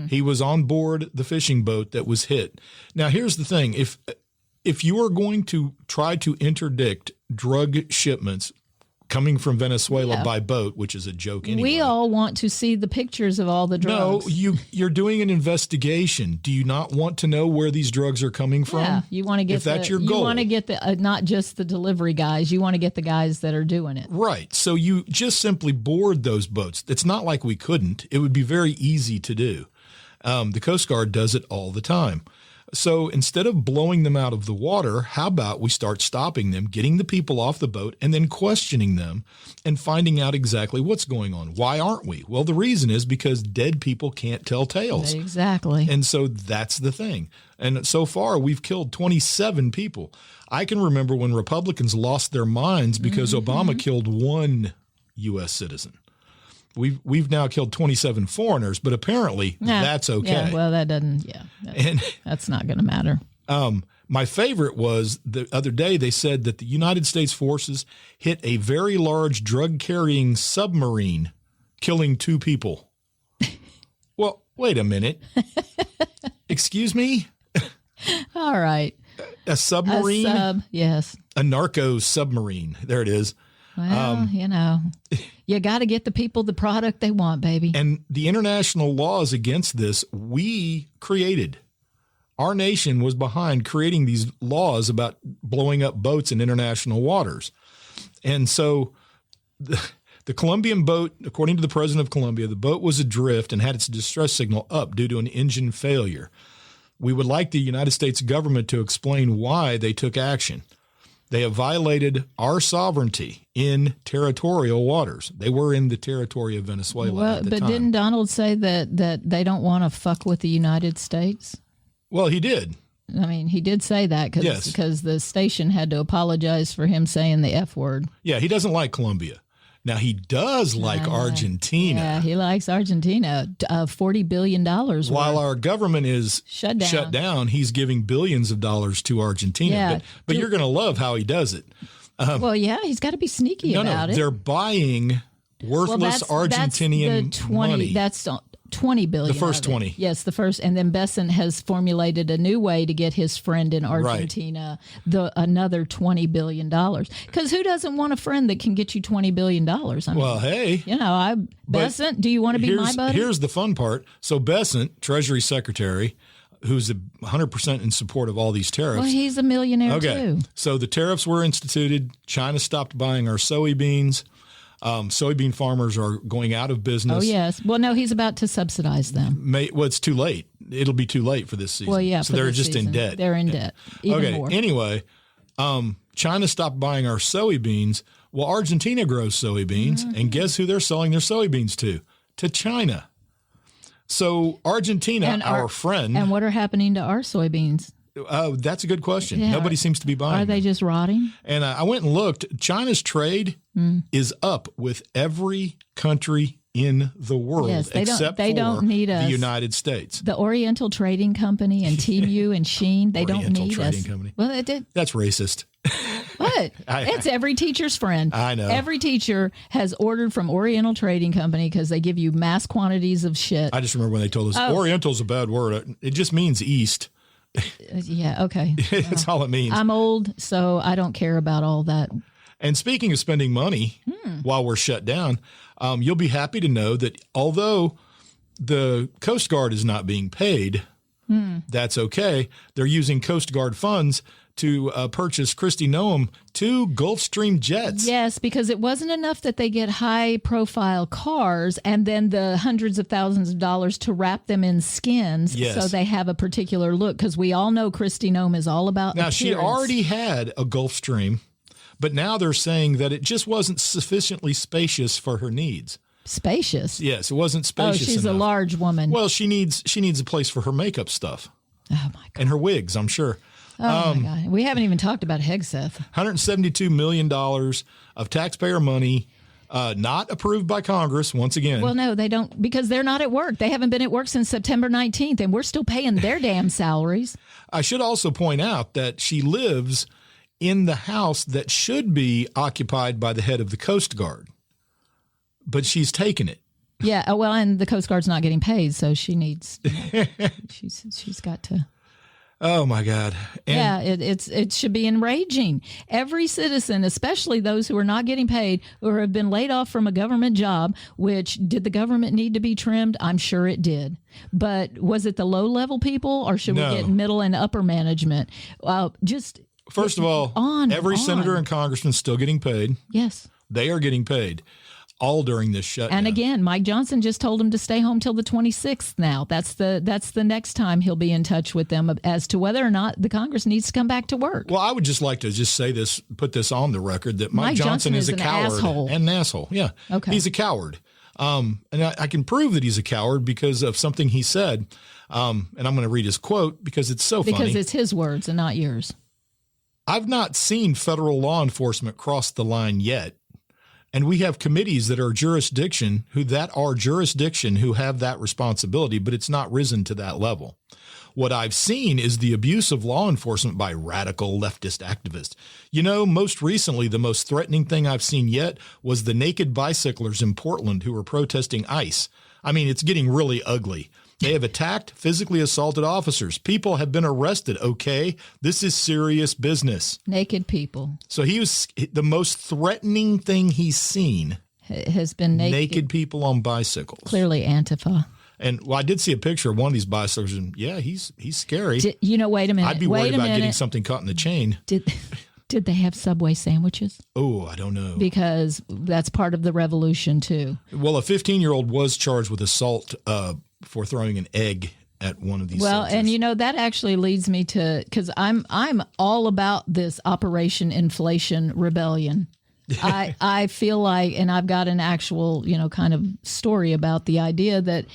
He was on board the fishing boat that was hit. Now, here's the thing. If you are going to try to interdict drug shipments coming from Venezuela by boat, which is a joke anyway. We all want to see the pictures of all the drugs. No, you're doing an investigation. Do you not want to know where these drugs are coming from? Yeah, you want to get that's your goal. You want to get the not just the delivery guys. You want to get the guys that are doing it. Right. So you just simply board those boats. It's not like we couldn't. It would be very easy to do. The Coast Guard does it all the time. So instead of blowing them out of the water, how about we start stopping them, getting the people off the boat, and then questioning them and finding out exactly what's going on? Why aren't we? Well, the reason is because dead people can't tell tales. Exactly. And so that's the thing. And so far, we've killed 27 people. I can remember when Republicans lost their minds because Obama killed one U.S. citizen. We've now killed 27 foreigners, but apparently that's okay. Yeah, well, that doesn't. Yeah, that's not going to matter. My favorite was the other day. They said that the United States forces hit a very large drug-carrying submarine, killing 2 people. Well, wait a minute. Excuse me? All right. A submarine? Yes. A narco submarine. There it is. Well, you got to get the people the product they want, baby. And the international laws against this, we created. Our nation was behind creating these laws about blowing up boats in international waters. And so the Colombian boat, according to the president of Colombia, the boat was adrift and had its distress signal up due to an engine failure. We would like the United States government to explain why they took action. They have violated our sovereignty in territorial waters. They were in the territory of Venezuela at the time. But didn't Donald say that they don't want to fuck with the United States? Well, he did. I mean, he did say that because the station had to apologize for him saying the F word. Yeah, he doesn't like Colombia. Now, he does like Argentina. Yeah, he likes Argentina. $40 billion. While our government is shut down, he's giving billions of dollars to Argentina. Yeah. But you're going to love how he does it. Well, yeah, he's got to be sneaky about it. They're buying worthless Argentinian money. That's $20 billion. The first 20. Yes, the first. And then Besant has formulated a new way to get his friend in Argentina another $20 billion. Because who doesn't want a friend that can get you $20 billion? I mean, well, hey. Besant, do you want to be my buddy? Here's the fun part. So Besant, Treasury Secretary, who's 100% in support of all these tariffs. Well, he's a millionaire too. So the tariffs were instituted. China stopped buying our soybeans. Soybean farmers are going out of business. Oh, yes. Well, no, he's about to subsidize them. Well, it's too late. It'll be too late for this season. Well, yeah. So they're just in debt. They're in debt. Even more. Anyway, China stopped buying our soybeans. Well, Argentina grows soybeans. And guess who they're selling their soybeans to? To China. So Argentina, our friend. And what are happening to our soybeans? That's a good question. Yeah. Nobody seems to be buying Are they just rotting? And I went and looked. China's trade is up with every country in the world except for the United States. The Oriental Trading Company and Temu and Shein, they don't need us. Oriental Trading Company. Well, it did. That's racist. What? It's every teacher's friend. I know. Every teacher has ordered from Oriental Trading Company because they give you mass quantities of shit. I just remember when they told us Oriental's a bad word. It just means east. Yeah, okay. That's all it means. I'm old, so I don't care about all that. And speaking of spending money while we're shut down, you'll be happy to know that although the Coast Guard is not being paid, that's okay. They're using Coast Guard funds to purchase Kristi Noem 2 Gulfstream jets. Yes, because it wasn't enough that they get high-profile cars and then the hundreds of thousands of dollars to wrap them in skins so they have a particular look. Because we all know Kristi Noem is all about appearance. She already had a Gulfstream, but now they're saying that it just wasn't sufficiently spacious for her needs. Spacious? Yes, it wasn't spacious she's enough. A large woman. Well, she needs a place for her makeup stuff. Oh, my God. And her wigs, I'm sure. Oh, my God. We haven't even talked about Hegseth. $172 million of taxpayer money not approved by Congress once again. Well, no, they don't, because they're not at work. They haven't been at work since September 19th, and we're still paying their damn salaries. I should also point out that she lives in the house that should be occupied by the head of the Coast Guard, but she's taken it. Yeah, well, and the Coast Guard's not getting paid, so she needs, she's got to. Oh, my God. And it should be enraging. Every citizen, especially those who are not getting paid or have been laid off from a government job, which did the government need to be trimmed? I'm sure it did. But was it the low-level people or should we get middle and upper management? First of all, every senator and congressman is still getting paid. Yes. They are getting paid. all during this shutdown. And again, Mike Johnson just told him to stay home till the 26th now. That's the next time he'll be in touch with them as to whether or not the Congress needs to come back to work. Well, I would just like to just say this, put this on the record, that Mike Johnson is a coward asshole. and an asshole. Yeah. Okay. He's a coward. And I can prove that he's a coward because of something he said. And I'm going to read his quote because it's so funny. Because it's his words and not yours. I've not seen federal law enforcement cross the line yet. And we have committees that are jurisdiction who have that responsibility, but it's not risen to that level. What I've seen is the abuse of law enforcement by radical leftist activists. You know, most recently, the most threatening thing I've seen yet was the naked bicyclers in Portland who were protesting ICE. I mean, it's getting really ugly. They have attacked, physically assaulted officers. People have been arrested. Okay, this is serious business. Naked people. So the most threatening thing he's seen has been naked people on bicycles. Clearly Antifa. And I did see a picture of one of these bicycles, and yeah, he's scary. Wait a minute. I'd be worried about getting something caught in the chain. Did they have Subway sandwiches? Oh, I don't know. Because that's part of the revolution too. Well, a 15-year-old was charged with assault for throwing an egg at one of these soldiers. And that actually leads me to, because I'm all about this Operation Inflation Rebellion. I feel like, and I've got an actual kind of story about the idea that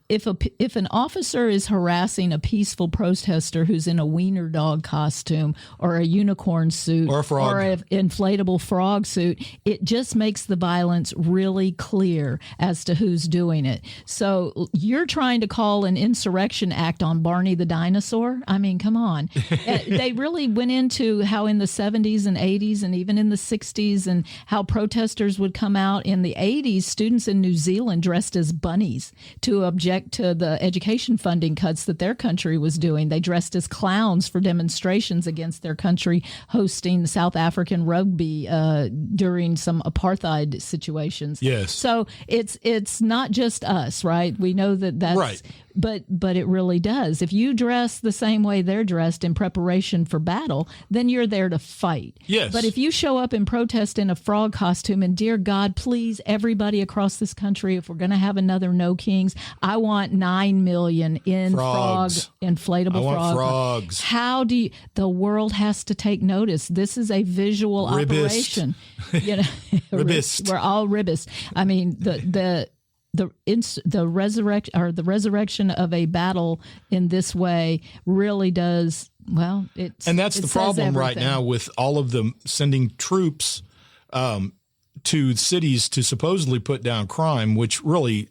if an officer is harassing a peaceful protester who's in a wiener dog costume or a unicorn suit or a frog or an inflatable frog suit, it just makes the violence really clear as to who's doing it. So you're trying to call an insurrection act on Barney the dinosaur? I mean, come on. They really went into how in the 70s and 80s and even in the 60s and how protesters would come out. In the 80s, students in New Zealand dressed as bunnies to object to the education funding cuts that their country was doing. They dressed as clowns for demonstrations against their country hosting South African rugby during some apartheid situations. Yes. So it's not just us, right? We know that's right. But it really does. If you dress the same way they're dressed in preparation for battle, then you're there to fight. Yes. But if you show up and protest in a frog costume, and dear God, please, everybody across this country, if we're going to have another No Kings, I want 9 million in frogs. Inflatable frogs. How do you? The world has to take notice. This is a visual operation. Ribbist. We're all ribbist. I mean, the resurrection of a battle in this way really does and that's the problem right now with all of them sending troops to cities to supposedly put down crime, which really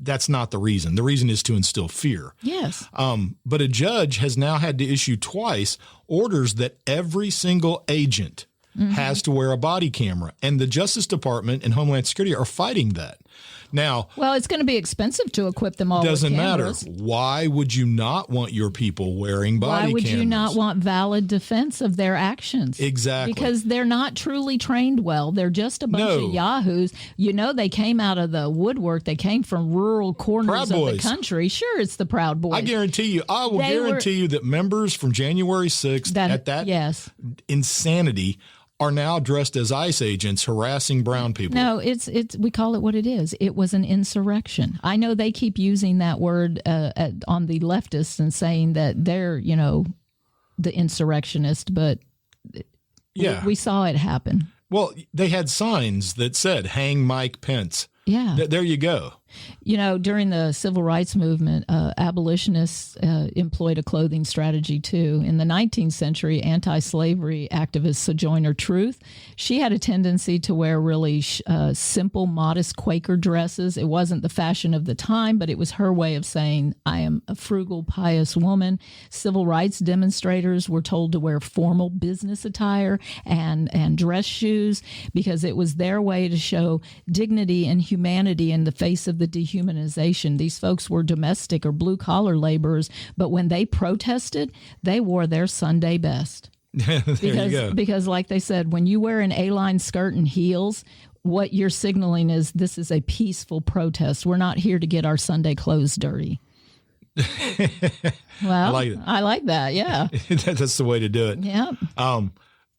that's not the reason. The reason is to instill fear. Yes. But a judge has now had to issue twice orders that every single agent has to wear a body camera, and the Justice Department and Homeland Security are fighting that. Now, well, it's going to be expensive to equip them all. Doesn't with matter. cameras. Why would you not want your people wearing body Why would cameras? you not want valid defense of their actions? Exactly. Because they're not truly trained well. They're just a bunch of yahoos. They came out of the woodwork. They came from rural corners of the country. Sure, it's the Proud Boys. I will guarantee you that members from January 6th at that insanity are now dressed as ICE agents harassing brown people. No, it's we call it what it is. It was an insurrection. I know they keep using that word on the leftists and saying that they're, the insurrectionist, but we saw it happen. Well, they had signs that said, "Hang Mike Pence." Yeah. There you go. During the civil rights movement, abolitionists employed a clothing strategy too. In the 19th century, anti-slavery activist Sojourner Truth, she had a tendency to wear really simple, modest Quaker dresses. It wasn't the fashion of the time, but it was her way of saying, I am a frugal, pious woman. Civil rights demonstrators were told to wear formal business attire and dress shoes because it was their way to show dignity and humanity in the face of the dehumanization. These folks were domestic or blue-collar laborers, but when they protested, they wore their Sunday best. You go. Because, like they said, when you wear an A-line skirt and heels, what you're signaling is this is a peaceful protest. We're not here to get our Sunday clothes dirty. Well, I like that, yeah. That's the way to do it. Yeah.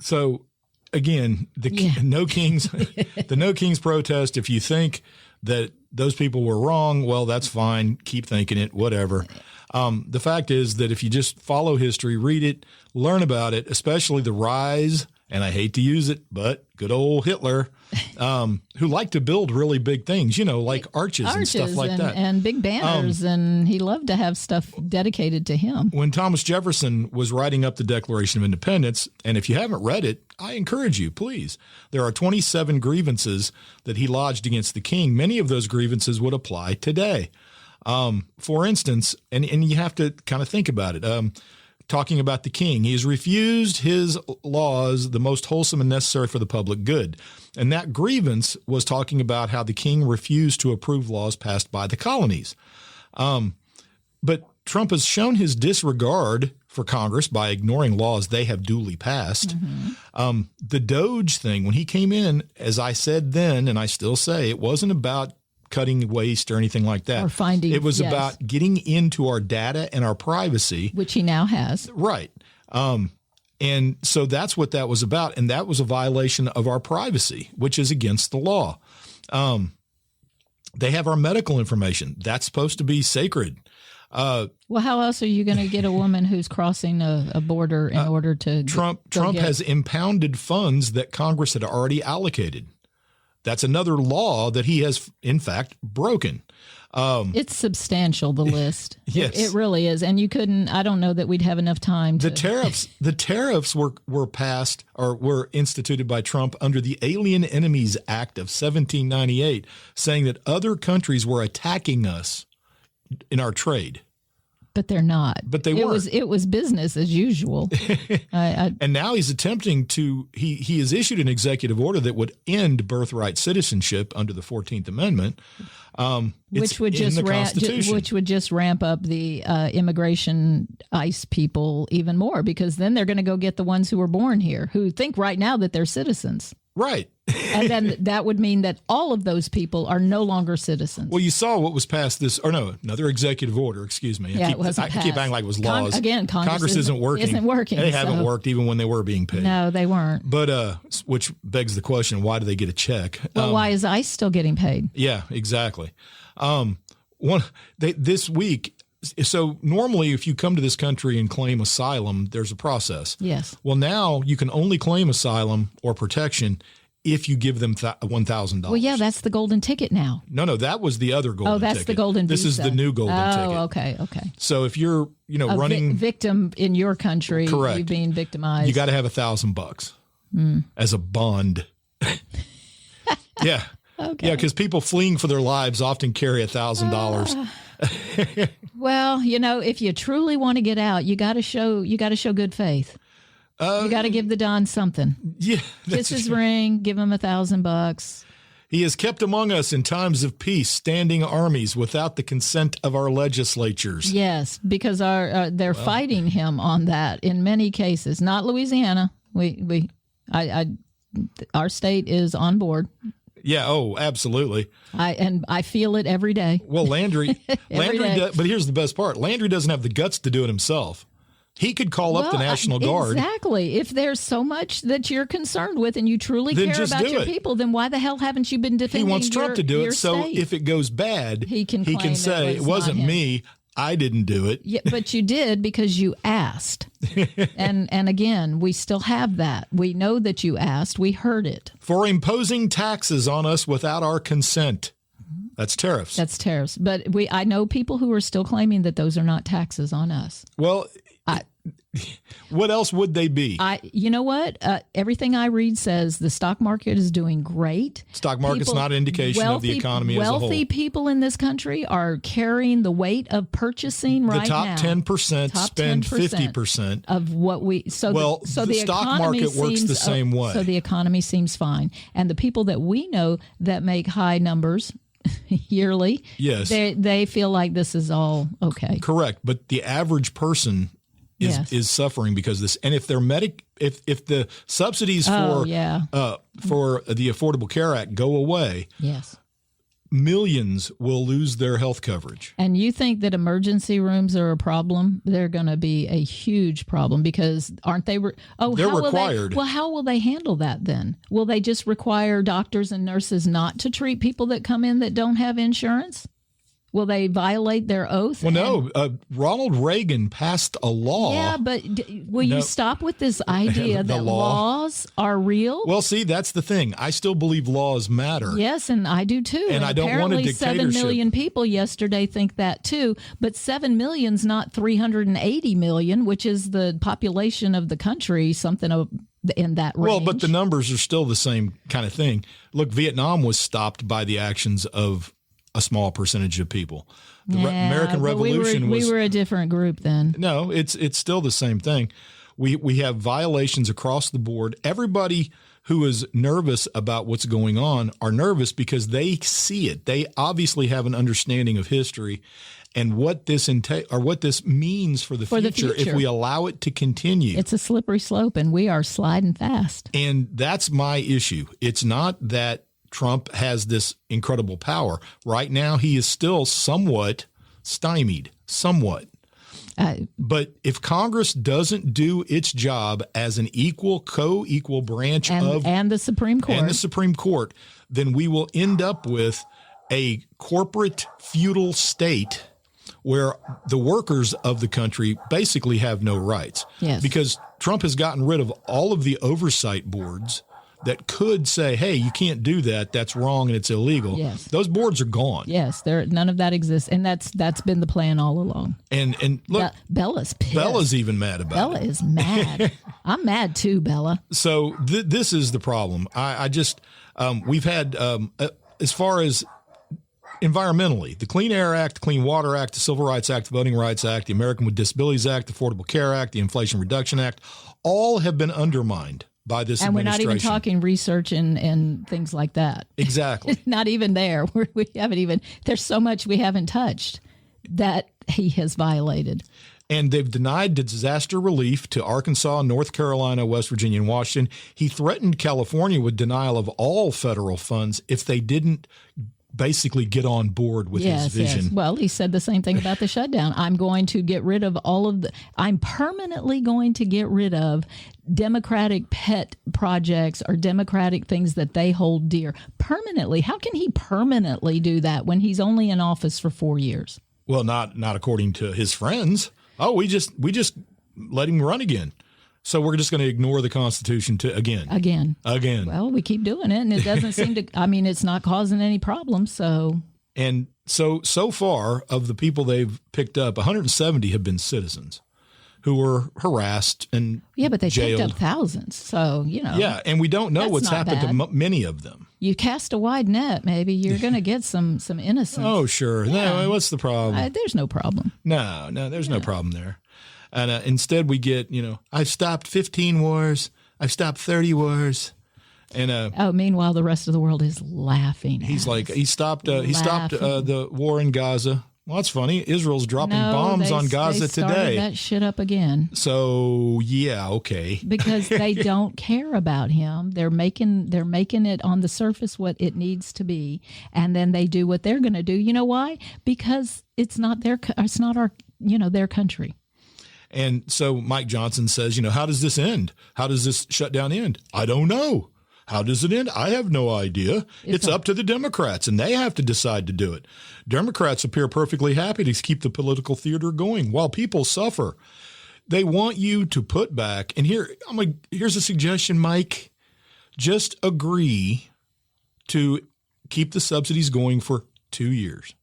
So again, the No Kings protest, if you think that those people were wrong, well, that's fine. Keep thinking it, whatever. The fact is that if you just follow history, read it, learn about it, especially the rise, and I hate to use it, but good old Hitler, who liked to build really big things, like arches and stuff like that. And big banners, and he loved to have stuff dedicated to him. When Thomas Jefferson was writing up the Declaration of Independence, and if you haven't read it, I encourage you, please. There are 27 grievances that he lodged against the king. Many of those grievances would apply today. For instance, and you have to kind of think about it, talking about the king, he has refused his laws, the most wholesome and necessary for the public good. And that grievance was talking about how the king refused to approve laws passed by the colonies. But Trump has shown his disregard for Congress by ignoring laws they have duly passed. Mm-hmm. The Doge thing, when he came in, as I said then, and I still say, it wasn't about cutting waste or anything like that. Or finding, it was about getting into our data and our privacy. Which he now has. Right. And so that's what that was about. And that was a violation of our privacy, which is against the law. They have our medical information. That's supposed to be sacred. Well, how else are you going to get a woman who's crossing a border in order to Trump has impounded funds that Congress had already allocated. That's another law that he has, in fact, broken. It's substantial, the list. Yes. It really is. And I don't know that we'd have enough time to. The tariffs were passed or were instituted by Trump under the Alien Enemies Act of 1798, saying that other countries were attacking us in our trade. But they're not. But they weren't. It was business as usual. And now he's attempting to. He has issued an executive order that would end birthright citizenship under the 14th Amendment, which would just ramp up the immigration ICE people even more, because then they're going to go get the ones who were born here, who think right now that they're citizens. Right. And then that would mean that all of those people are no longer citizens. Well, you saw what was passed another executive order, excuse me. Yeah, it wasn't passed. I keep acting like it was laws. Congress isn't working. They haven't worked even when they were being paid. No, they weren't. But which begs the question, why do they get a check? Well, why is ICE still getting paid? Yeah, exactly. This week, so normally if you come to this country and claim asylum, there's a process. Yes. Well, now you can only claim asylum or protection if you give them $1,000. Well, yeah, that's the golden ticket now. No, that was the other golden ticket. Oh, that's the golden visa. This is the new golden ticket. Oh, okay. So if you're, running victim in your country, correct. You being victimized, you got to have $1,000 as a bond. Yeah. Okay. Yeah, because people fleeing for their lives often carry $1,000. Well, if you truly want to get out, you got to show good faith. You got to give the Don something. Yeah. Kiss his ring, give him $1,000. He has kept among us in times of peace standing armies without the consent of our legislatures. Yes, because they're fighting him on that in many cases. Not Louisiana. Our state is on board. Yeah. Oh, absolutely. I feel it every day. Well, Landry, but here's the best part. Landry doesn't have the guts to do it himself. He could call up the National Guard. Exactly. If there's so much that you're concerned with and you truly care about your people, then why the hell haven't you been defending your state? He wants Trump to do it, so if it goes bad, he can say, it wasn't me. I didn't do it. Yeah, but you did because you asked. and again, we still have that. We know that you asked. We heard it. For imposing taxes on us without our consent. That's tariffs. That's tariffs. But I know people who are still claiming that those are not taxes on us. Well, what else would they be? You know what? Everything I read says the stock market is doing great. Stock market's not an indication of the economy as a whole. Wealthy people in this country are carrying the weight of purchasing right now. The top 10% spend 50% of what we. So the stock market works the same way. So the economy seems fine, and the people that we know that make high numbers yearly, yes, they feel like this is all okay. Correct, but the average person is suffering because of this. And if they're if the subsidies for the Affordable Care Act go away, yes, millions will lose their health coverage. And you think that emergency rooms are a problem? They're going to be a huge problem because aren't they? They're required. How will they handle that then? Will they just require doctors and nurses not to treat people that come in that don't have insurance? Will they violate their oath? Well, no. Ronald Reagan passed a law. Yeah, but will you stop with this idea that laws are real? Well, see, that's the thing. I still believe laws matter. Yes, and I do too. And I don't want a dictatorship. Apparently 7 million people yesterday think that too. But 7 million's not 380 million, which is the population of the country, something in that range. Well, but the numbers are still the same kind of thing. Look, Vietnam was stopped by the actions of a small percentage of people. The American Revolution we were a different group then. No, it's still the same thing. We have violations across the board. Everybody who is nervous about what's going on are nervous because they see it. They obviously have an understanding of history and what this means for the future if we allow it to continue. It's a slippery slope, and we are sliding fast. And that's my issue. It's not that Trump has this incredible power. Right now, he is still somewhat stymied, But if Congress doesn't do its job as an co-equal branch and the Supreme Court, then we will end up with a corporate feudal state where the workers of the country basically have no rights. Yes. Because Trump has gotten rid of all of the oversight boards that could say, hey, you can't do that. That's wrong and it's illegal. Yes. Those boards are gone. Yes, none of that exists. And that's been the plan all along. And look, Bella's pissed. Bella's even mad about Bella it. is mad. I'm mad too, Bella. So this is the problem. We've had, as far as environmentally, the Clean Air Act, the Clean Water Act, the Civil Rights Act, the Voting Rights Act, the American with Disabilities Act, the Affordable Care Act, the Inflation Reduction Act, all have been undermined by this and administration. we're not even talking research and things like that. Exactly. Not even there. We haven't even, there's so much we haven't touched that he has violated. And they've denied disaster relief to Arkansas, North Carolina, West Virginia, and Washington. He threatened California with denial of all federal funds if they didn't basically get on board with his vision. Yes. Well, he said the same thing about the shutdown. I'm permanently going to get rid of Democratic pet projects or Democratic things that they hold dear. Permanently. How can he permanently do that when he's only in office for 4 years? Well, not according to his friends. Oh, we just let him run again. So we're just going to ignore the Constitution again. Well, we keep doing it, and it doesn't seem to. I mean, it's not causing any problems. So far of the people they've picked up, 170 have been citizens who were harassed and but they jailed. picked up thousands. So and we don't know what's happened to many of them. You cast a wide net, maybe you're going to get some innocence. Oh, sure. Yeah. No, what's the problem? There's no problem. No, there's no problem there. And instead we get, I've stopped 15 wars. I've stopped 30 wars. And meanwhile, the rest of the world is laughing. He's like, he stopped the war in Gaza. Well, that's funny. Israel's dropping bombs on Gaza today. That shit up again. So yeah, okay. Because they don't care about him. They're making it on the surface what it needs to be, and then they do what they're going to do. You know why? Because it's not their country. And so Mike Johnson says, how does this end? How does this shutdown end? I don't know. How does it end? I have no idea. It's up to the Democrats, and they have to decide to do it. Democrats appear perfectly happy to keep the political theater going while people suffer. They want you to put back, and here's a suggestion, Mike. Just agree to keep the subsidies going for 2 years.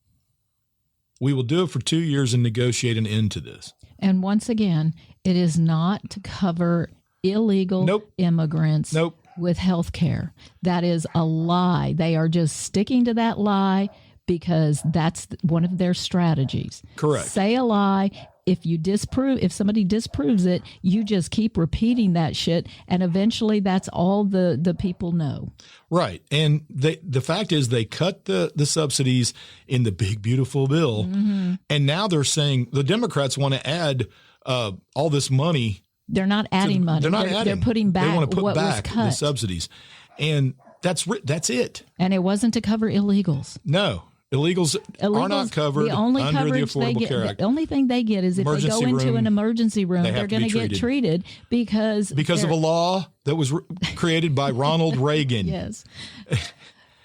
We will do it for 2 years and negotiate an end to this. And once again, it is not to cover illegal immigrants with health care. That is a lie. They are just sticking to that lie because that's one of their strategies. Correct. Say a lie. If somebody disproves it, you just keep repeating that shit, and eventually that's all the people know. Right. And the fact is they cut the subsidies in the big, beautiful bill. Mm-hmm. And now they're saying the Democrats want to add all this money. They're not adding money. They're not adding. They're putting back they want to put what back was cut. the subsidies. And That's it. And it wasn't to cover illegals. No. Illegals are not covered the only under the coverage they Affordable get, Care Act. The only thing they get is if they go into an emergency room, they're going to get treated because of a law that was created by Ronald Reagan. Yes.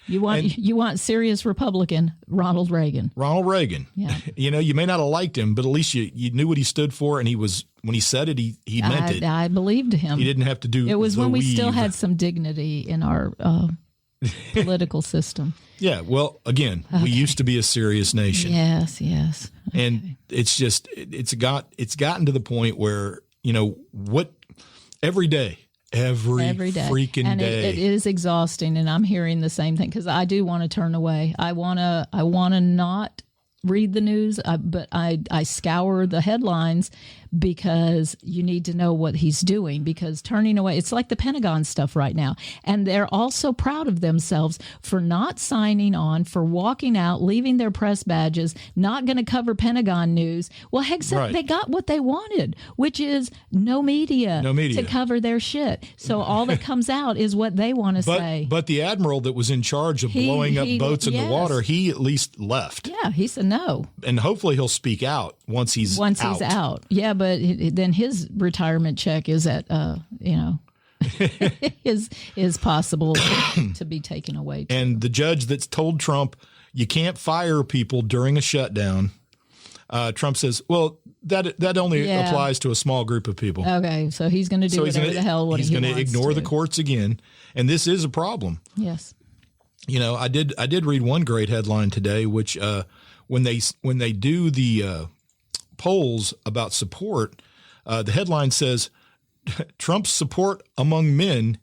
You want serious Republican Ronald Reagan. Ronald Reagan. Yeah. You may not have liked him, but at least you knew what he stood for, and when he said it, he meant it. I believed him. He didn't have to do. It was when we weave. still had some dignity in our political system. Yeah. Well, again, we used to be a serious nation. Yes. Okay. And it's just it's gotten to the point where every day. Every freaking day. It is exhausting, and I'm hearing the same thing because I do want to turn away. I want to not read the news, but I scour the headlines because you need to know what he's doing, because turning away, it's like the Pentagon stuff right now. And they're also proud of themselves for not signing on, for walking out, leaving their press badges, not going to cover Pentagon news. Well, except they got what they wanted, which is no media to cover their shit. So all that comes out is what they want to say. But the admiral that was in charge of blowing up boats in the water, he at least left. Yeah, he said no. And hopefully he'll speak out once he's out. Yeah, but then his retirement check is at is possible to be taken away too. And the judge that's told Trump you can't fire people during a shutdown, Trump says, well, that only applies to a small group of people. Okay, so he's going to do whatever the hell what he wants. He's going to ignore the courts again, and this is a problem. Yes. I did read one great headline today, which when they do the polls about support, the headline says Trump's support among men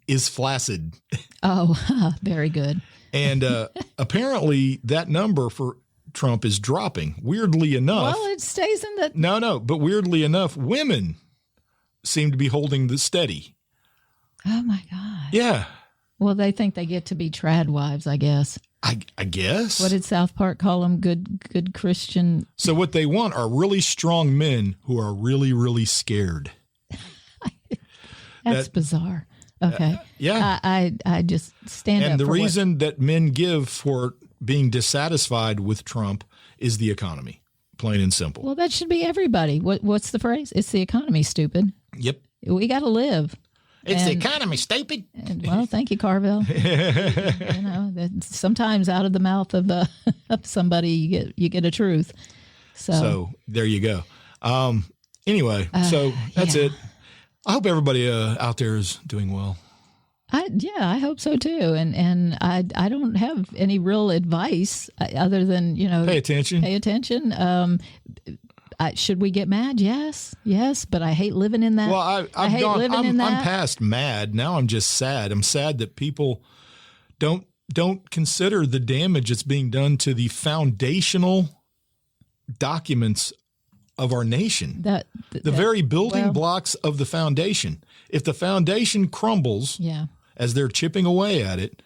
is flaccid. Oh, very good. And apparently that number for Trump is dropping. Weirdly enough. Well, it stays in the... No. But weirdly enough, women seem to be holding the steady. Oh, my God. Yeah. Well, they think they get to be trad wives, I guess. I guess. What did South Park call them? Good Christian. So what they want are really strong men who are really, really scared. That's bizarre. Okay. Yeah. I just stand up. And the reason that men give for being dissatisfied with Trump is the economy, plain and simple. Well, that should be everybody. What's the phrase? It's the economy, stupid. Yep. We got to live. It's the economy, stupid. Well, thank you, Carville. Sometimes out of the mouth of somebody, you get a truth. So there you go. Anyway, so that's it. I hope everybody out there is doing well. I hope so too. And I don't have any real advice other than pay attention. Should we get mad? Yes, but I hate living in that. Well, I'm past mad. Now I'm just sad. I'm sad that people don't consider the damage that's being done to the foundational documents of our nation. The very building blocks of the foundation. If the foundation crumbles, as they're chipping away at it,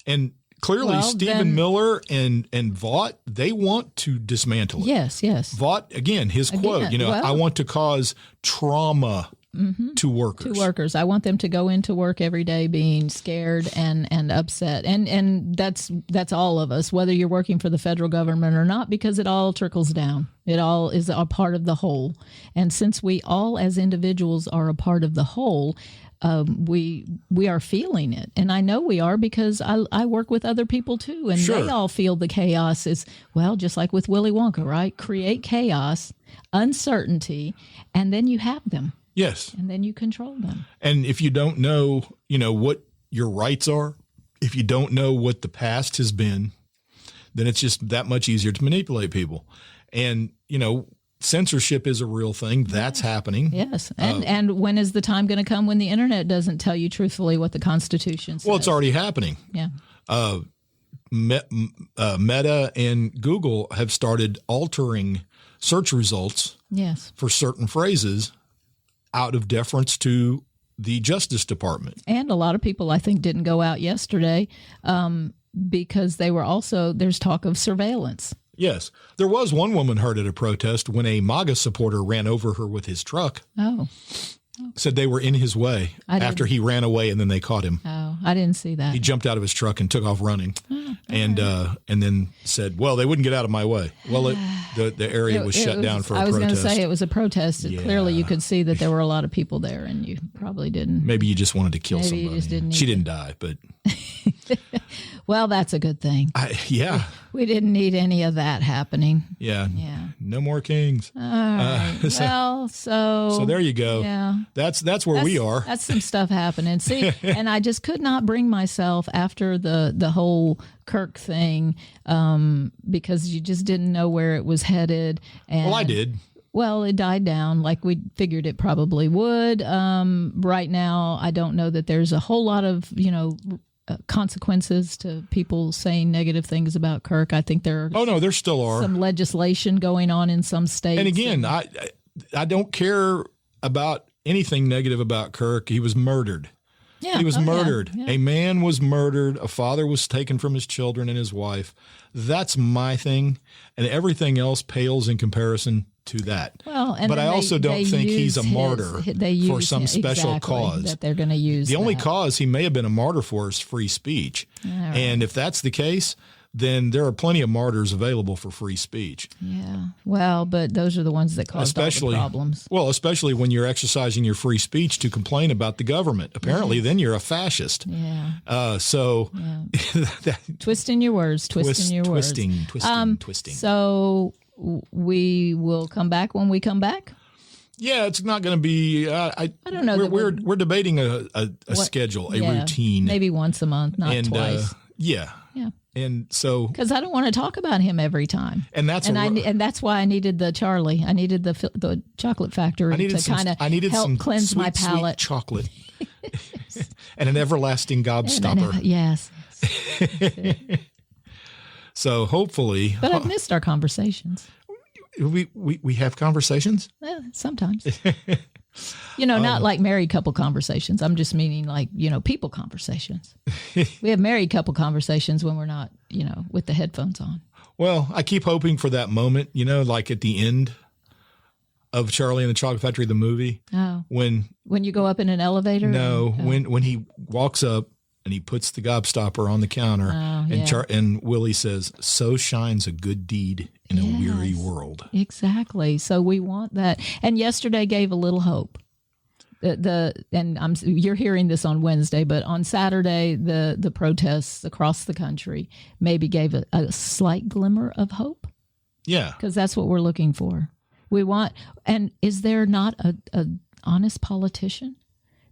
and clearly, Stephen Miller and Vaught, they want to dismantle it. Yes. Vaught, again, his quote, I want to cause trauma to workers. To workers. I want them to go into work every day being scared and upset. And that's all of us, whether you're working for the federal government or not, because it all trickles down. It all is a part of the whole. And since we all as individuals are a part of the whole, we are feeling it. And I know we are because I work with other people too. And they all feel the chaos is, just like with Willy Wonka, right? Create chaos, uncertainty, and then you have them. Yes. And then you control them. And if you don't know, what your rights are, if you don't know what the past has been, then it's just that much easier to manipulate people. And, censorship is a real thing. That's happening. Yes. And when is the time going to come when the internet doesn't tell you truthfully what the Constitution says? Well, it's already happening. Yeah. Meta and Google have started altering search results for certain phrases out of deference to the Justice Department. And a lot of people, I think, didn't go out yesterday because they were also, there's talk of surveillance. Yes. There was one woman hurt at a protest when a MAGA supporter ran over her with his truck. Oh, said they were in his way after he ran away, and then they caught him. Oh, I didn't see that. He jumped out of his truck and took off running, and then said, "Well, they wouldn't get out of my way." Well, the area was shut down for a protest. I was going to say it was a protest. Yeah. Clearly, you could see that there were a lot of people there, and you probably didn't. Maybe you just wanted to kill somebody. You just didn't. She didn't die, but. Well, that's a good thing. Yeah. We didn't need any of that happening. Yeah. No more kings. All right. So there you go. Yeah. That's where we are. That's some stuff happening. See, and I just could not bring myself after the whole Kirk thing because you just didn't know where it was headed. And, well, I did. Well, it died down like we figured it probably would. Right now, I don't know that there's a whole lot of, consequences to people saying negative things about Kirk. I think there are. There still are some legislation going on in some states. And again, I don't care about anything negative about Kirk. He was murdered. Yeah, he was murdered. Yeah. A man was murdered. A father was taken from his children and his wife. That's my thing, and everything else pales in comparison to that. Well, but I also don't think he's a martyr for some special cause that they're going to use. The only cause he may have been a martyr for is free speech. Right. And if that's the case, then there are plenty of martyrs available for free speech. Yeah. Well, but those are the ones that cause all the problems. Well, especially when you're exercising your free speech to complain about the government. Apparently, then you're a fascist. Yeah. Twisting your words. Twisting. So we will come back when we come back? Yeah, it's not going to be. I don't know. We're debating a schedule, a routine. Maybe once a month, not twice. Yeah. And so, because I don't want to talk about him every time, and that's why I needed the Charlie. I needed the chocolate factory to kind of help cleanse my palate. Sweet chocolate, and an everlasting gobstopper. Yes. So hopefully, but I've missed our conversations. We have conversations. Sometimes. Not like married couple conversations. I'm just meaning like, people conversations. We have married couple conversations when we're not, with the headphones on. Well, I keep hoping for that moment, like at the end of Charlie and the Chocolate Factory, the movie. Oh. When you go up in an elevator? No, when he walks up and he puts the gobstopper on the counter and Willie says, "So shines a good deed in a weary world." Exactly. So we want that. And yesterday gave a little hope. You're hearing this on Wednesday, but on Saturday, the protests across the country maybe gave a slight glimmer of hope. Yeah. Because that's what we're looking for. We want, and is there not a honest politician?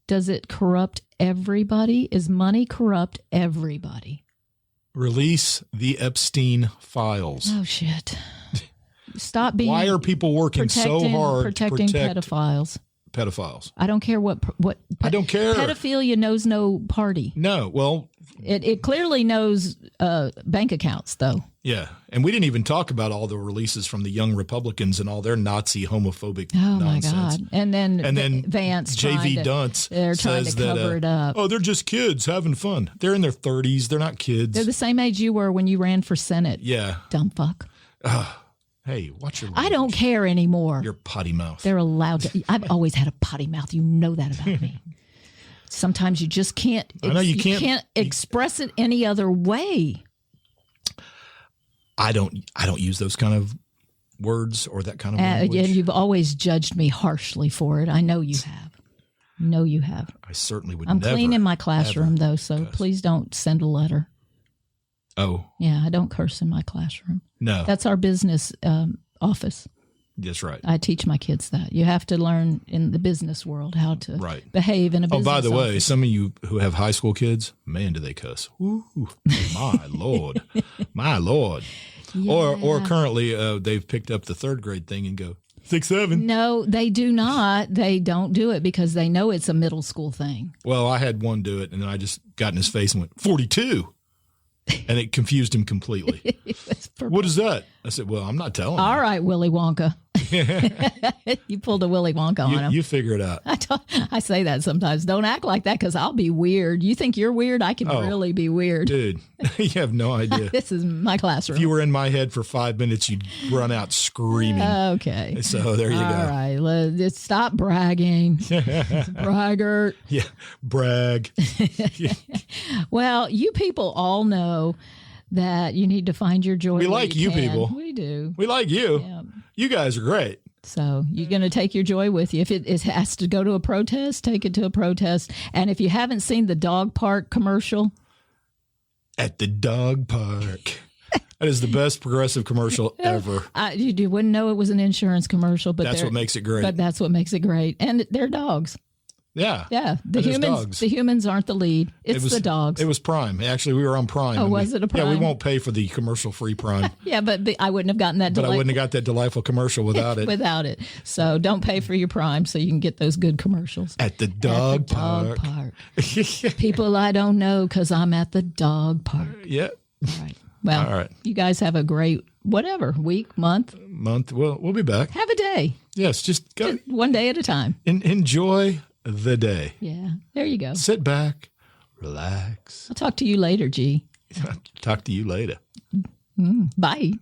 Does it corrupt everybody? Is money corrupt everybody? Release the Epstein files. Oh, shit. Stop being. Why are people working so hard protecting to protect pedophiles? I don't care what. I don't care. Pedophilia knows no party. No. Well, it clearly knows bank accounts, though. Yeah. And we didn't even talk about all the releases from the young Republicans and all their Nazi homophobic nonsense. My God. And then Vance J.V. Dunce they're trying to cover it up. Oh, they're just kids having fun. They're in their 30s. They're not kids. They're the same age you were when you ran for Senate. Yeah. Dumb fuck. Hey, watch your language. I don't care anymore. Your potty mouth. They're allowed to. I've always had a potty mouth. You know that about me. Sometimes you just can't. I know you can't express it any other way. I don't use those kind of words or that kind of language. And you've always judged me harshly for it. I know you have. I certainly would. I'm clean in my classroom though, so please don't send a letter. Oh. Yeah, I don't curse in my classroom. No. That's our business office. That's right. I teach my kids that. You have to learn in the business world how to behave in a business by the way, office. some of you who have high school kids, man, do they cuss. Ooh, my Lord. My Lord. Yeah. Or currently they've picked up the third grade thing and go, 6, 7. No, they do not. They don't do it because they know it's a middle school thing. Well, I had one do it, and then I just got in his face and went, 42. And it confused him completely. What is that? I said, well, I'm not telling you. All right, Willy Wonka. You pulled a Willy Wonka on him. You figure it out. I say that sometimes. Don't act like that because I'll be weird. You think you're weird? I can really be weird. Dude, you have no idea. This is my classroom. If you were in my head for 5 minutes, you'd run out screaming. Okay. So there you go. All right. Let's stop bragging. Braggart. Yeah. Brag. Well, you people all know that you need to find your joy. We like you people. We do. We like you. Yeah. You guys are great. So you're going to take your joy with you. If it has to go to a protest, take it to a protest. And if you haven't seen the dog park commercial. At the dog park. That is the best progressive commercial ever. You wouldn't know it was an insurance commercial, but that's what makes it great. But that's what makes it great. And they're dogs. Yeah. Yeah. The humans aren't the lead. It's the dogs. It was Prime. Actually, we were on Prime. Oh, was it a Prime? Yeah, we won't pay for the commercial-free Prime. Yeah, but I wouldn't have gotten that. But I wouldn't have got that delightful commercial without it. Without it. So don't pay for your Prime so you can get those good commercials. At the dog park. People I don't know because I'm at the dog park. Yeah. All right. Well, all right. You guys have a great week, month. Well, we'll be back. Have a day. Yes, just go. Just one day at a time. Enjoy the day. Yeah, there you go. Sit back, relax. I'll talk to you later, G. Talk to you later. Bye.